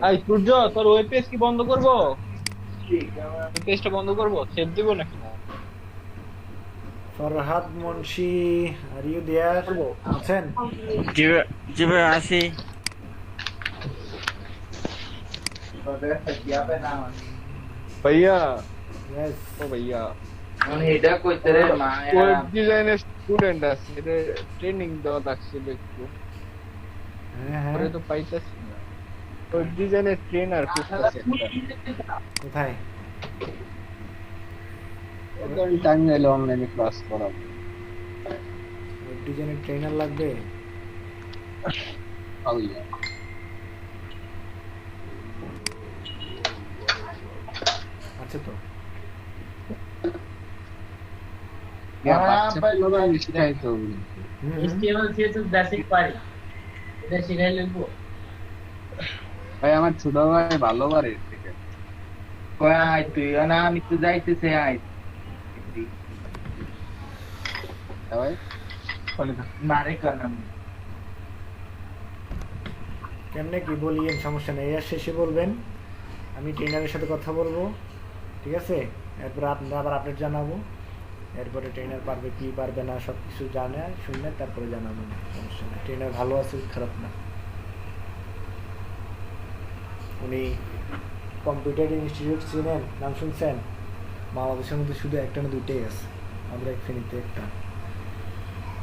I সূর্য, তোর web page কি বন্ধ করবো? ওয়েব পেজটা বন্ধ করবো, সেভ দিব নাকি না? Farhad Munshi, are you there? করবো। আছেন? জি জি ভাই আসি। ভাইয়া, ইয়েস। ও ভাইয়া, এটা কইতে রে মায়া। ওয়েব ডিজাইনের স্টুডেন্ট আছে, এটা ট্রেনিং দেওয়া লাগছিল একটু, হ্যাঁ হ্যাঁ। পরে তো পাইতেছি না। ওয়েব ডিজাইনের ট্রেনার খুঁজতেছি একটা। কোথায়? টাইম নাইলে অনলাইনে ক্লাস করাবো। ওয়েব ডিজাইনের ট্রেনার লাগবে? ভাইয়া, আছে তো। বাচ্চা পোলারা শিখাইতে হবে। হুম হুম। HTML CSS বেসিক পারি, এটা শিখাই লিখবো। ভাই আমার ছোট ভাই ভালো পারে এর থেকে। কই আয় তুই না, আমি তো যাইতেছে আয় হ্যাঁ ভাই, মারে কানাম। কেমনে কি বলিয়েন, সমস্যা নেই, এর শেষে বলবেন, আমি ট্রেনারের সাথে কথা বলবো, ঠিক আছে? এরপর আপনারা আবার আপডেট জানাবো, এরপরে ট্রেনার পারবে কি পারবে না সব কিছু জানে শুনলে তারপরে জানাবো, সমস্যা নেই। ট্রেনার ভালো আছে, খারাপ না। উনি কম্পিউটার ইনস্টিটিউট চিনেন, নাম শুনছেন? বাংলাদেশের মধ্যে শুধু একটা না দুইটাই আছে, আমরা এক ফেনীতে একটা,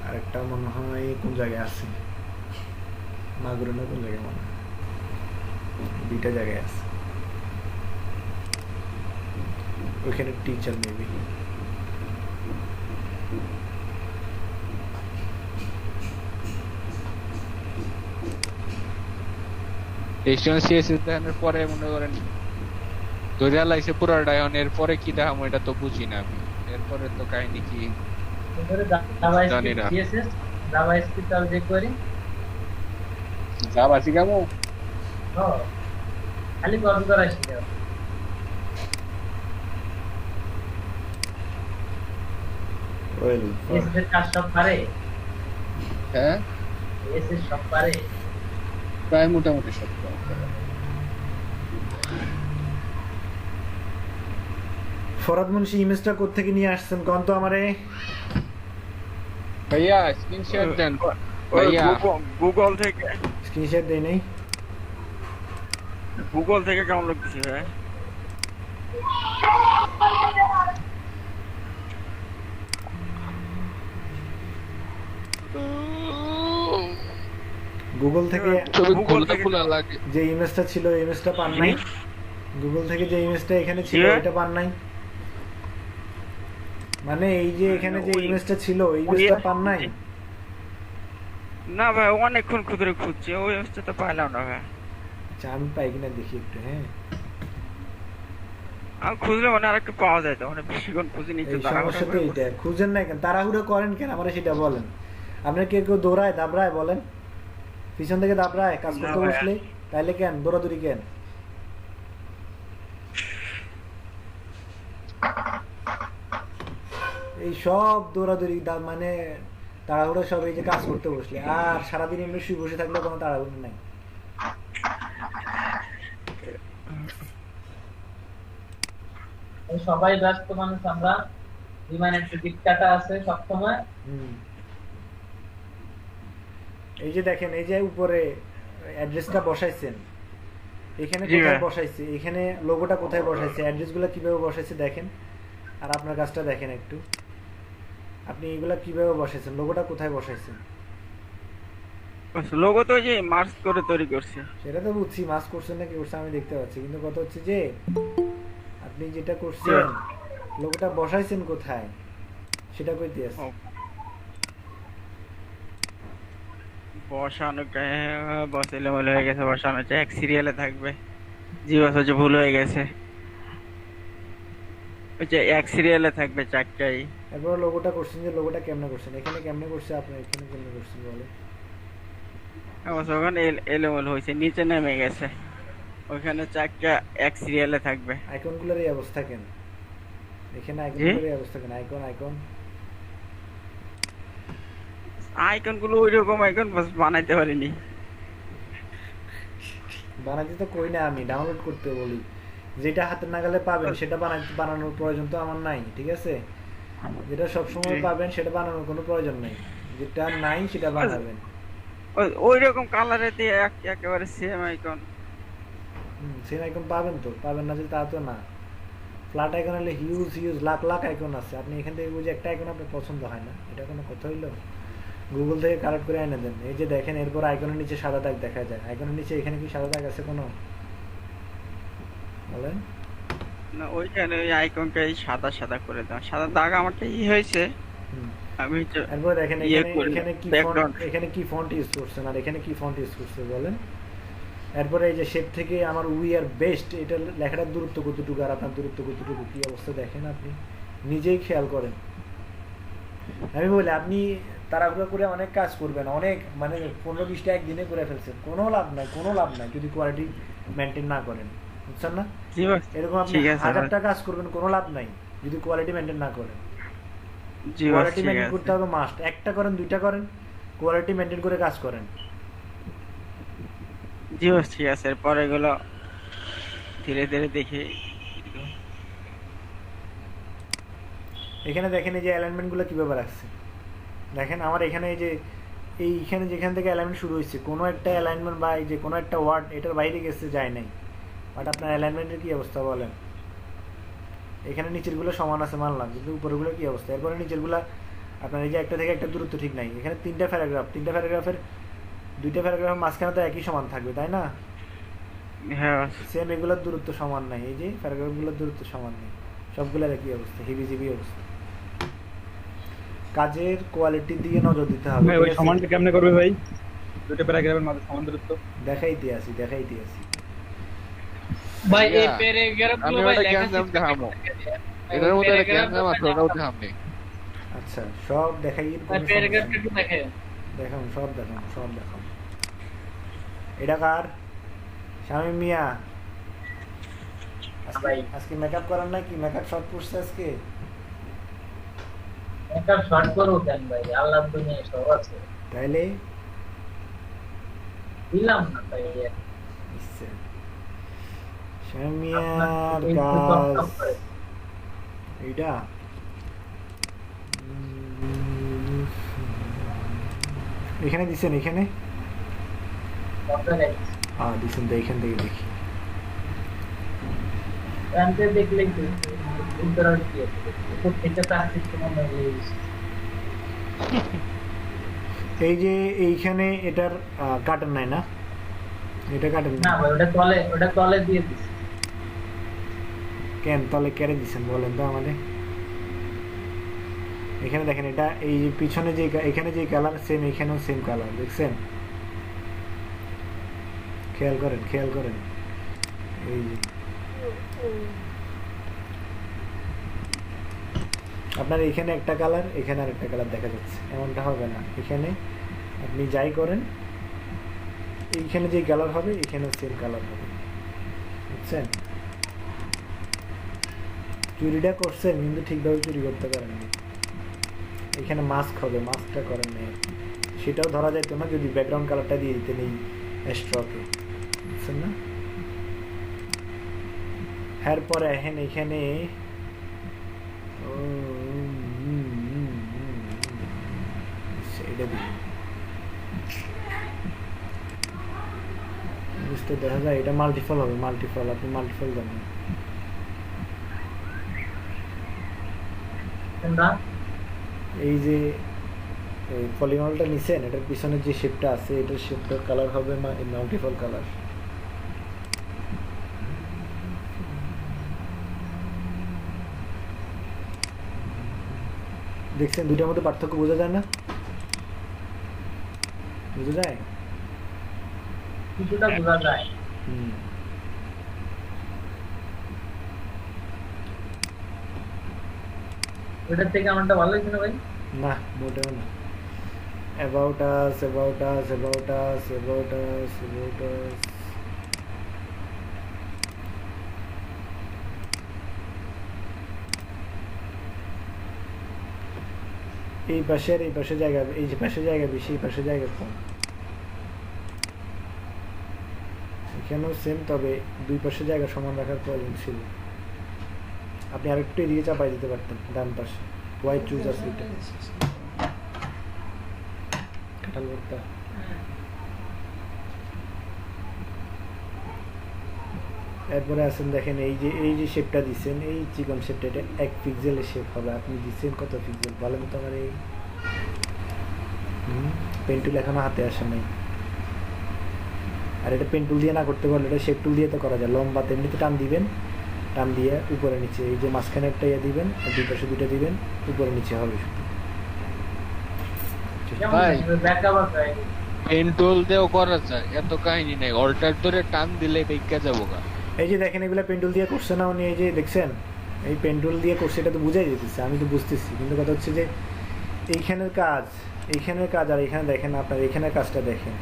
আর একটা মনে হয় কোন জায়গায় আছে, মাগুরা না কোন জায়গায় মনে হয়, দুইটা জায়গায় আছে। ওইখানে টিচার মেবি। HTML CSS দেখানোর পরে মনে করেন ধরে লাইছে পুরোটা, এখন এরপরে কি দেখাবো এটা তো বুঝি না আমি। এরপরে তো কাহিনী কি এবারে জানি জাভাস্ক্রিপ্ট না। CSS, জাভাস্ক্রিপ্ট আর যে করি যাবা শিখাবো। ও খালি কপি করা শিখাও। ওয়েল, CSS এর কাজ সব পারে, হ্যাঁ, CSS সব পারে। প্রায় মোটামুটি সব। ফরাদ মুন্সি ইমেজটা কোত্থেকে নিয়ে আসছেন কোন তো আমারে? ভাইয়া স্ক্রিন শেয়ার দেন ওই ভাইয়া। গুগল থেকে, স্ক্রিনশট দেই নাই। গুগল থেকে কেমন লাগতেছে ভাই? গুগল থেকে ছবি Google খুলতে থেকে- খোলা লাগে। যে ইমেজটা ছিল এই ইমেজটা পান নাই? গুগল থেকে যে ইমেজটা এখানে ছিল কি? এটা পান নাই? মানে এই যে এখানে যে ওই- ইমেজটা ছিল এই ইমেজটা পান নাই? না ভাই, অনেকক্ষণ খুঁজে খুঁজছি, ওই অবস্থা তো পাইলাম না ভাই। আচ্ছা আমি পাই কিনা দেখি একটু। হ্যাঁ, আমি খুঁজলে মানে আরেকটু পাওয়া যায় তো, মানে বেশিক্ষণ খুঁজে নিতে এই সমস্যা তো এইটা, খুঁজেন না কেন, তাড়াহুড়ো করেন কেন, আমার সেটা বলেন। আপনার কেউ কেউ দৌড়ায় দাবড়ায় বলেন, পিছন থেকে দাবড়ায় কাজ না করতে ভাই। বসলে, তাইলে কেন দৌড়াদৌড়ি কেন? এই সব দৌড়াদৌড়ি মানে তাড়াহুড়ো সব এই যে কাজ করতে বসলে, আর সারাদিন এমনি শুয়ে বসে থাকলে কোনো তাড়াহুড়ো নাই। এই সবাই ব্যস্ত মানুষ আমরা, বিমানের টিকিট কাটা আছে সব সময়। হুম। এই যে দেখেন এই যে উপরে অ্যাড্রেসটা বসাইছেন, এখানে জি কোথায় ভাই। বসাইছে, এখানে লোগোটা কোথায় বসাইছে, অ্যাড্রেসগুলো কিভাবে বসাইছে দেখেন। আর আপনার কাজটা দেখেন একটু, আপনি এগুলা কিভাবে বসাইছেন, লোগোটা কোথায় বসাইছেন? লোগো তো ওই যে মার্চ করে তৈরি করছে। সেটা তো বুঝছি, মাস করছেন না কি করছেন আমি দেখতে পাচ্ছি, কিন্তু কথা হচ্ছে যে আপনি যেটা করছেন লোগোটা বসাইছেন কোথায় সেটা কইতে আছে। ও, বসানো বসাইলে ভুল হয়ে গেছে, বসানো হচ্ছে এক সিরিয়ালে থাকবে। জি বস, হচ্ছে ভুল হয়ে গেছে, ওই যে এক সিরিয়ালে থাকবে চারটাই। এরপর লোগোটা করছেন, যে লোগোটা কেমনে করছেন, এখানে কেমনে করছে আপনার, এখানে কেমনে করছেন বলে? অবশ্য ওখানে এলোমেলো হয়েছে, নিচে নেমে গেছে, ওইখানে চারটা এক সিরিয়ালে থাকবে। আইকনগুলোর এই অবস্থা কেন? এখানে জি? আইকনগুলোর এই অবস্থা কেন? আইকন আইকন আইকন গুলো ওই রকম আইকন বানাইতে পারিনি। বানাইতে তো কই না, আমি ডাউনলোড করতে বলি। যেটা হাতের নাগালে পাবেন সেটা বানানোর প্রয়োজন তো আমার নাই, ঠিক আছে? যেটা সবসময় পাবেন সেটা বানানোর কোনো প্রয়োজন নাই, যেটা নাই সেটা বানাবেন। ওই রকম কালারে দিয়ে একেবারে সেম আইকন। সেম আইকন পাবেন তো, পাবেন না যে তা তো না। ফ্ল্যাট আইকন হলে huge huge lakh lakh icon আছে, আপনি এখান থেকে বুঝে একটা আইকন আপনার পছন্দ হয় না, এটা কোনো কথা হইলো? গুগল থেকে কালেক্ট করে এনে দেন। এই যে দেখেন, এরপর আইকনের নিচে সাদা দাগ দেখা যায়। আইকনের নিচে এখানে কি সাদা দাগ আছে কোনো? বলেন। না, ওইখানে ওই আইকনটা সাদা সাদা করে দাও। সাদা দাগ আমারটা হয়েছে। আমি এরপর দেখেন ইয়ে এখানে কি ফন্ট, এখানে কি ফন্ট ইউজ করছেন আর এখানে কি ফন্ট ইউজ করছে বলেন। এরপরে এই যে শেপ থেকে আমার উই আর বেস্ট, এটা লেখাটার দূরত্ব কতটুকু আর আপনার দূরত্ব কতটুকু, কি অবস্থা দেখেন, আপনি নিজেই খেয়াল করেন। আমি বলি আপনি তাড়াহুড়ো করে অনেক কাজ করবেন, অনেক মানে 15-20টা একদিনে করে ফেলছেন, কোনো লাভ নাই, কোনো লাভ নাই যদি কোয়ালিটি মেনটেন না করেন, বুঝছেন না? এরকম আপনি 1000টা কাজ করবেন, কোনো লাভ নাই যদি কোয়ালিটি মেনটেন না করেন। কোয়ালিটি মেনটেন করতে হবে মাস্ট। একটা করেন, দুইটা করেন, কোয়ালিটি মেনটেন করে কাজ করেন। জি বস, ঠিক আছে। এরপর এগুলো ধীরে ধীরে দেখি। এখানে দেখেন এই যে অ্যালাইনমেন্ট গুলো কিভাবে রাখছে, দেখেন আমার এখানে এই যে এইখানে যেখান থেকে অ্যালাইনমেন্ট শুরু হয়েছে, কোনো একটা অ্যালাইনমেন্ট বা এই যে কোনো একটা ওয়ার্ড এটার বাইরে গেছে, যায় নাই। বাট আপনার অ্যালাইনমেন্টের কি অবস্থা বলেন? এখানে নিচের গুলো সমান আছে মানলাম, কিন্তু উপরের গুলো কি অবস্থা? এরপরে নিচের গুলা আপনার এই যে একটা থেকে একটা দূরত্ব ঠিক নাই। এখানে 3টা প্যারাগ্রাফ, 3টা প্যারাগ্রাফের 2টা প্যারাগ্রাফের মাঝখানে তো একই সমান থাকবে, তাই না? হ্যাঁ, সেম এগুলোর দূরত্ব সমান নাই, এই যে প্যারাগ্রাফ গুলোর দূরত্ব সমান নেই, সবগুলোর একই অবস্থা, হিবিজিবি অবস্থা। কাজের কোয়ালিটি দিয়ে নজর দিতে হবে। ভাই ওই সমানটা কেমনে করবে ভাই? দুটো প্যারাগ্রাফের মাঝে সমান দূরত্ব দেখাইতে আসি। ভাই এই ইয়া, প্যারাগ্রাফ আমি গুলো ভাই ওটা লেখা জ্ঞান দেখাবো, এটার মধ্যে একটা জ্ঞান দেওয়া আছে, ওটাও দেখাবো। আচ্ছা, সব দেখাই, প্যারাগ্রাফটা একটু দেখেন। দেখাম, সব দেখাম। এটা কার? শামিম মিয়া। ভাই আজকে মেকআপ করার নাকি? মেকআপ শর্ট পড়ছে আজকে? একটা শর্ট করো কেন ভাই, আল্লাহর দুনিয়ায় সব আছে, তাইলে দিলাম না তাই। নিশ্চয় শামিম মিয়ার কাজ এইটা। এখানে দিছেন, এখানে দিছেন তো, এখান থেকে দেখি। দেখলে উত্তরার কি আছে, উপর থেকে প্রাকৃতিক মনে হয়। এই যে এইখানে এটার কাটেন নাই না, এটা কাটেন না ভাই, ওটা তলে দিয়ে দিছি। কেন তলে কেড়ে দিছেন বলেন তো আমাদের? এখানে দেখেন, এটা এই যে পিছনে যে এখানে যে কালার সেম, এখানেও সেম কালার, দেখছেন? খেয়াল করেন এই যে আপনার এখানে একটা কালার, এখানে আর একটা কালার দেখা যাচ্ছে, এমনটা হবে না। এখানে আপনি যাই করেন, এইখানে যে কালার হবে এখানেও সেম কালার হবে, বুঝছেন? চুরিটা করছেন কিন্তু ঠিকভাবে চুরি করতে পারেননি। এখানে মাস্ক হবে, মাস্কটা করেন নাই, সেটাও ধরা যেত না যদি ব্যাকগ্রাউন্ড কালারটা দিয়ে দিতেন এই স্ট্রকে, বুঝছেন না? এরপরে এখন এখানে এটা দিই, বুঝতে দেখা যায় এটা মাল্টিফল হবে, মাল্টিফল, আপনি মাল্টিফল জানেন। এই যে পলিগনটা নিছেন, এটার পিছনে যে শেপটা আছে, এটার শেপটার কালার হবে মাল্টিফল কালার। দেখছেন দুইটার মধ্যে পার্থক্য বোঝা যায় না? বোঝা যায়, কিছুটা বোঝা যায়। ওটার থেকে আমারটা ভালো লাগছে না ভাই? না, মোটেও না। about us এই পাশে জায়গা, এই যে পাশে জায়গা বেশি, এই পাশে জায়গা কম। এখানেও সেম, তবে দুই পাশে জায়গা সমান রাখার প্রয়োজন ছিল। আপনি আরেকটু এদিকে চাপাই দিতে পারতেন ডান পাশে, হোয়াইট চুজ আছে এটা কাঁঠাল ভর্তা। এরপরে আছেন দেখেন এই যে শেপটা দিচ্ছেন, এই চিকন শেপটা, এটা 1 পিক্সেলের শেপ হবে। আপনি দিচ্ছেন কত পিক্সেল বলেন তো আমার? এই পেন টুল এখনো হাতে আসে নাই। আর এটা পেন টুল দিয়ে না করতে পারলে এটা শেপ টুল দিয়ে তো করা যায়। লম্বাতে এমনিতে টান দিবেন, টান দিয়ে উপরে নিচে এই যে মাঝখানে একটা ইয়ে দিবেন, আর দুই পাশে দুইটা দিবেন, উপরে নিচে হবে শুধু। ভাই ব্যাকআপ আছে পেন টুল দিয়েও করা যায়, এত কাহিনী নাই। অল্টার ধরে টান দিলে বেঁকে যাবো গা। এই যে দেখেন এগুলা পেন টুল দিয়ে করছে না উনি, এই যে দেখছেন এই পেন টুল দিয়ে করছে, এটা তো বুঝাই যেতেছে, আমি তো বুঝতেছি। কিন্তু কথা হচ্ছে যে এইখানের কাজ আর এখানে দেখেন, আপনার এখানের কাজটা দেখেন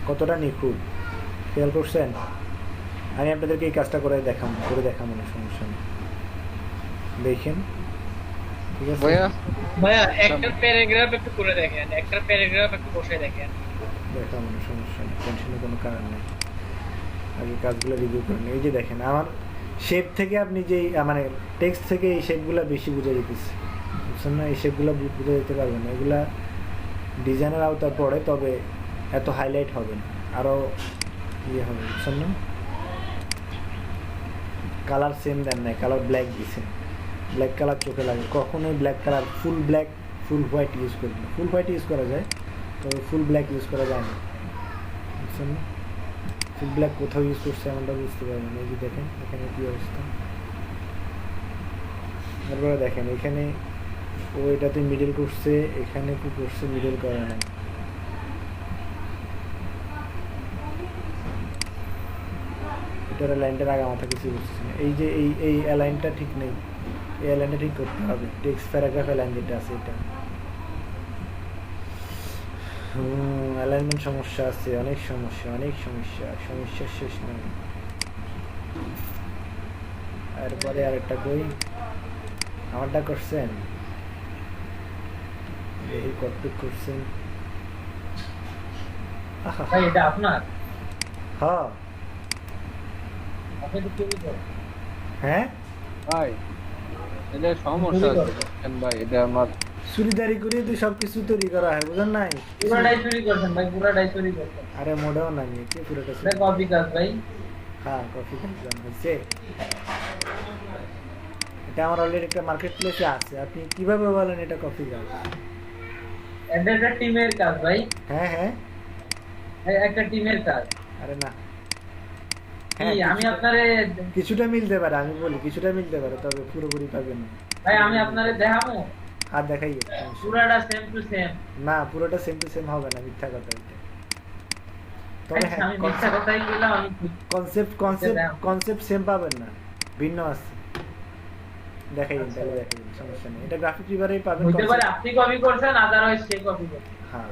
কতটা নিখুঁত, খেয়াল করছেন? আমি আপনাদেরকে এই কাজটা করে দেখাম না, সমস্যা নেই, দেখেন ঠিক আছে? ভাইয়া একটা প্যারাগ্রাফ একটু করে দেখেন, একটা প্যারাগ্রাফ একটু বসে দেখেন। দেখাবো না, সমস্যা নেই, টেনশনের কোনো কারণ নেই। আগে কাজগুলো রিভিউ করেন। এই যে দেখেন আমার শেপ থেকে আপনি যেই মানে টেক্সট থেকে এই শেপগুলো বেশি বুঝে যেতেছে, বুঝছেন না? এই শেপগুলো বুঝে যেতে পারবেন না, এগুলা ডিজাইনের আওতার পড়ে, তবে এত হাইলাইট হবে না, আরও ইয়ে হবে, বুঝছেন না? কালার সেম দেন নাই, কালার ব্ল্যাক দিয়েছেন, ব্ল্যাক কালার চোখে লাগে। কখনোই ব্ল্যাক কালার ফুল ব্ল্যাক ফুল হোয়াইট ইউজ করবেন না। ফুল হোয়াইট ইউজ করা যায়, তবে ফুল ব্ল্যাক ইউজ করা যায় না, বুঝছেন না? ফুল ব্ল্যাক কোথাও ইউজ করছে এমনটা বুঝতে পারবেন। এই যে দেখেন এখানে কী অবস্থা। তারপরে দেখেন এখানে ও এটাতে মিডল করছে, এখানে কি করছে, মিডল করে নাই। এটার লাইনটার আগে মাথা কিছু বুঝতেছি না। এই যে এই অ্যালাইনটা ঠিক নেই, এই অ্যালাইনটা ঠিক করতে হবে। টেক্সট প্যারাগ্রাফ অ্যালাইন যেটা আছে এটা অ্যালাইনমেন্ট সমস্যা আছে, অনেক সমস্যার শেষ নেই। এরপরে আরেকটা কই, আমারটা করছেন, এই কতটুক করছেন? ভাই এটা আপনার? হ্যাঁ আপনি তো চুরি করেন। হ্যাঁ ভাই এটা সমস্যা আছে বুঝছেন ভাই, এটা আমার চুরিদারি করে তো সবকিছু তৈরি করা হয়, বুঝেন নাই? পুরাটাই চুরি করছেন ভাই, পুরাটাই চুরি করছেন। আরে মোটেও নাই, কি পুরোটা এটা কপি কাজ ভাই। হ্যাঁ কপি করলাম হচ্ছে। এটা আমার অলরেডি একটা মার্কেট প্লেসে আছে, আপনি কিভাবে বলেন এটা কপি কাজ? এটা একটা টিমের কাজ ভাই, হ্যাঁ একটা টিমের কাজ। আরে না, কি আমি আপনারে কিছুটা মিলতে পারে, আমি বলি কিছুটা মিলতে পারে, তবে পুরোপুরি পাবেন না। ভাই আমি আপনারে দেখাবো আর দেখাই পুরাটা সেম টু সেম। না, পুরোটা সেম টু সেম হবে না, মিথ্যা কথা এটা। তবে হ্যাঁ, আমি মিথ্যা কথাই বললাম, আমি কনসেপ্ট সেম পাবেন না, ভিন্ন আছে। দেখাই সমস্যা নেই, এটা গ্রাফিক রিভারেই পাবেন। হতে পারে আপনি কপি করছেন, আদারওয়াইজ সে কপি করছে। হ্যাঁ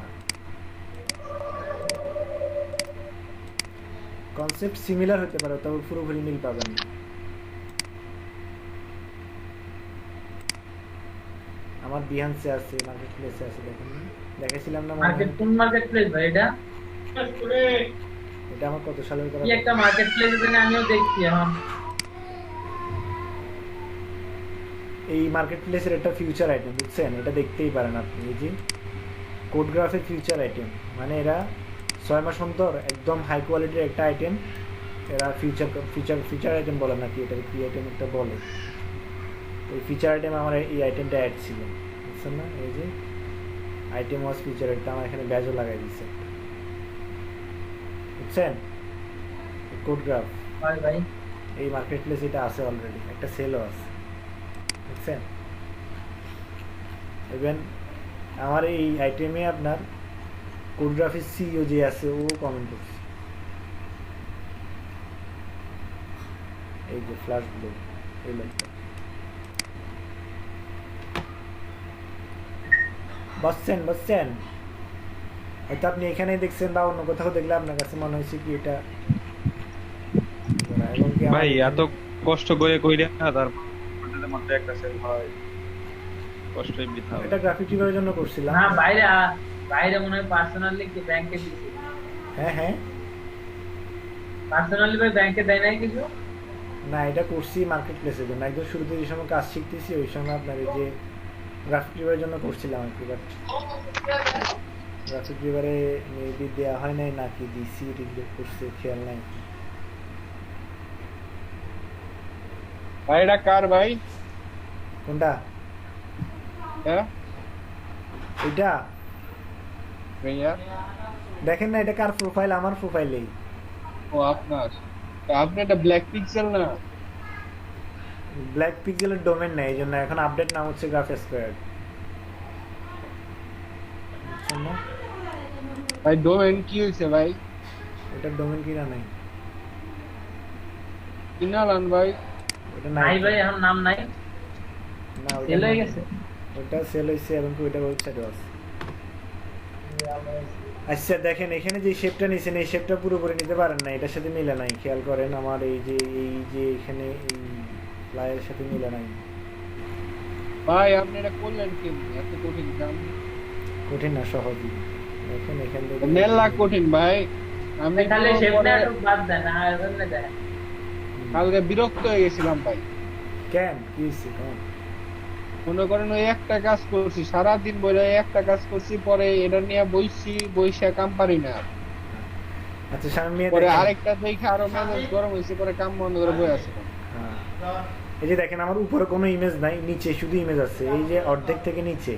কনসেপ্ট সিমিলার হতে পারে, তবে পুরোপুরি মিল পাবেন না। আমার বিহান্সে আছে, মার্কেট প্লেসে আছে, দেখেন না দেখাইছিলাম না? কোন মার্কেট প্লেস ভাই এটা? এটা আমার কত সালের করা? কি একটা মার্কেট প্লেস এখানে আমিও দেখছি এখন। এই মার্কেট প্লেসের একটা ফিউচার আইটেম, বুঝছেন? এটা দেখতেই পারেন আপনি, এই যে কোড গ্রাফের ফিউচার আইটেম, মানে এরা 6 মাস অন্তর একদম হাই কোয়ালিটির একটা আইটেম এরা ফিচার আইটেম বলে নাকি, এটা কি আইটেম একটা বলে, ওই ফিচার আইটেম আমার এই আইটেমটা অ্যাড ছিল, বুঝছেন না? এই যে আইটেম ওয়াজ ফিচার, এটা আমার এখানে ব্যাজও লাগাই দিচ্ছে, বুঝছেন? কোড গ্রাফ ভাই এই মার্কেট প্লেস এটা আছে অলরেডি, একটা সেলও আছে, বুঝছেন? ইভেন আমার এই আইটেমে আপনার কোডগ্রাফির সিইও যে আছে ও কমেন্ট করছে, এই যে ফ্ল্যাশ ব্লো এই লাইনটা, বুঝছেন? হয়তো আপনি এখানেই দেখছেন বা অন্য কোথাও দেখলে আপনার কাছে মনে হয়েছে কি এটা ভাই এত কষ্ট করে কইরা তারপর মাত্র একটা সেল হয়, কষ্টই বৃথা। এটা গ্রাফিক রিভারের জন্য করছিলাম। না বাইরে মনে হয় পার্সোনালি কি ব্যাংকে দিছি। হ্যাঁ পার্সোনালি ভাই ব্যাংকে দেয় নাই কিছু? না, এটা করছি মার্কেট প্লেসের জন্য। একদম শুরুতে যে সময় কাজ শিখতেছি ওই সময় আপনার এই যে গ্রাফিক রিভারের জন্য করছিলাম আর কি, বাট গ্রাফিক রিভারে মেবি দেওয়া হয় নাই নাকি দিছি, রিগ্রেট করছে, খেয়াল নাই। ভাই এটা কার ভাই? কোনটা? হ্যাঁ ওইটা ভাইয়া। দেখেন না, এটা কার প্রোফাইল? আমার প্রোফাইলেই। ও আপনার, আপনি এটা ব্ল্যাক পিক্সেল না? ব্ল্যাক পিক্সেলের ডোমেন নেই, এই জন্য এখন আপডেট নাম হচ্ছে গ্রাফ স্কোয়ার। বুঝছেন না? ভাই ডোমেন কি হয়েছে ভাই? ওটার ডোমেন কিনা নাই, কিনালান ভাই? ওটা নাই নাই। ভাই, এখন নাম নাই, না, ওটা সেল হয়ে নাই। গেছে। ওটা সেল হয়েছে এবং ওইটা ওয়েবসাইটে আছে। আচ্ছা দেখেন, এখানে যে শেপটা নিছেন এই শেপটা পুরোপুরি নিতে পারেন না, এটার সাথে মিলে নাই। খেয়াল করেন আমার এই যে এখানে এই ফ্লাইয়ের সাথে মিলে নাই। ভাই আপনি এটা করলেন কেমনি? এত কঠিন কাম? কঠিন না, সহজই। দেখেন এখান থেকে মেলা কঠিন ভাই। আমি খালি তো শেপটা পরে একটু বাদ দেন, আর এমনি দেন। কালকে বিরক্ত হয়ে গেছিলাম ভাই। কেন কি হয়েছে? কেমন? মনে করেন ওই একটা কাজ করছি, সারাদিন বলে একটা কাজ করছি, পরে এটা নিয়ে বইসা কাম পারি না। আচ্ছা সামনে পরে দেখেন। আরেকটা দেখে আরো মেজাজ গরম হয়েছে, পরে কাম বন্ধ করে বই আছে। হ্যাঁ। এই যে দেখেন আমার উপরে কোনো ইমেজ নাই, নিচে শুধু ইমেজ আছে। এই যে অর্ধেক থেকে নিচে,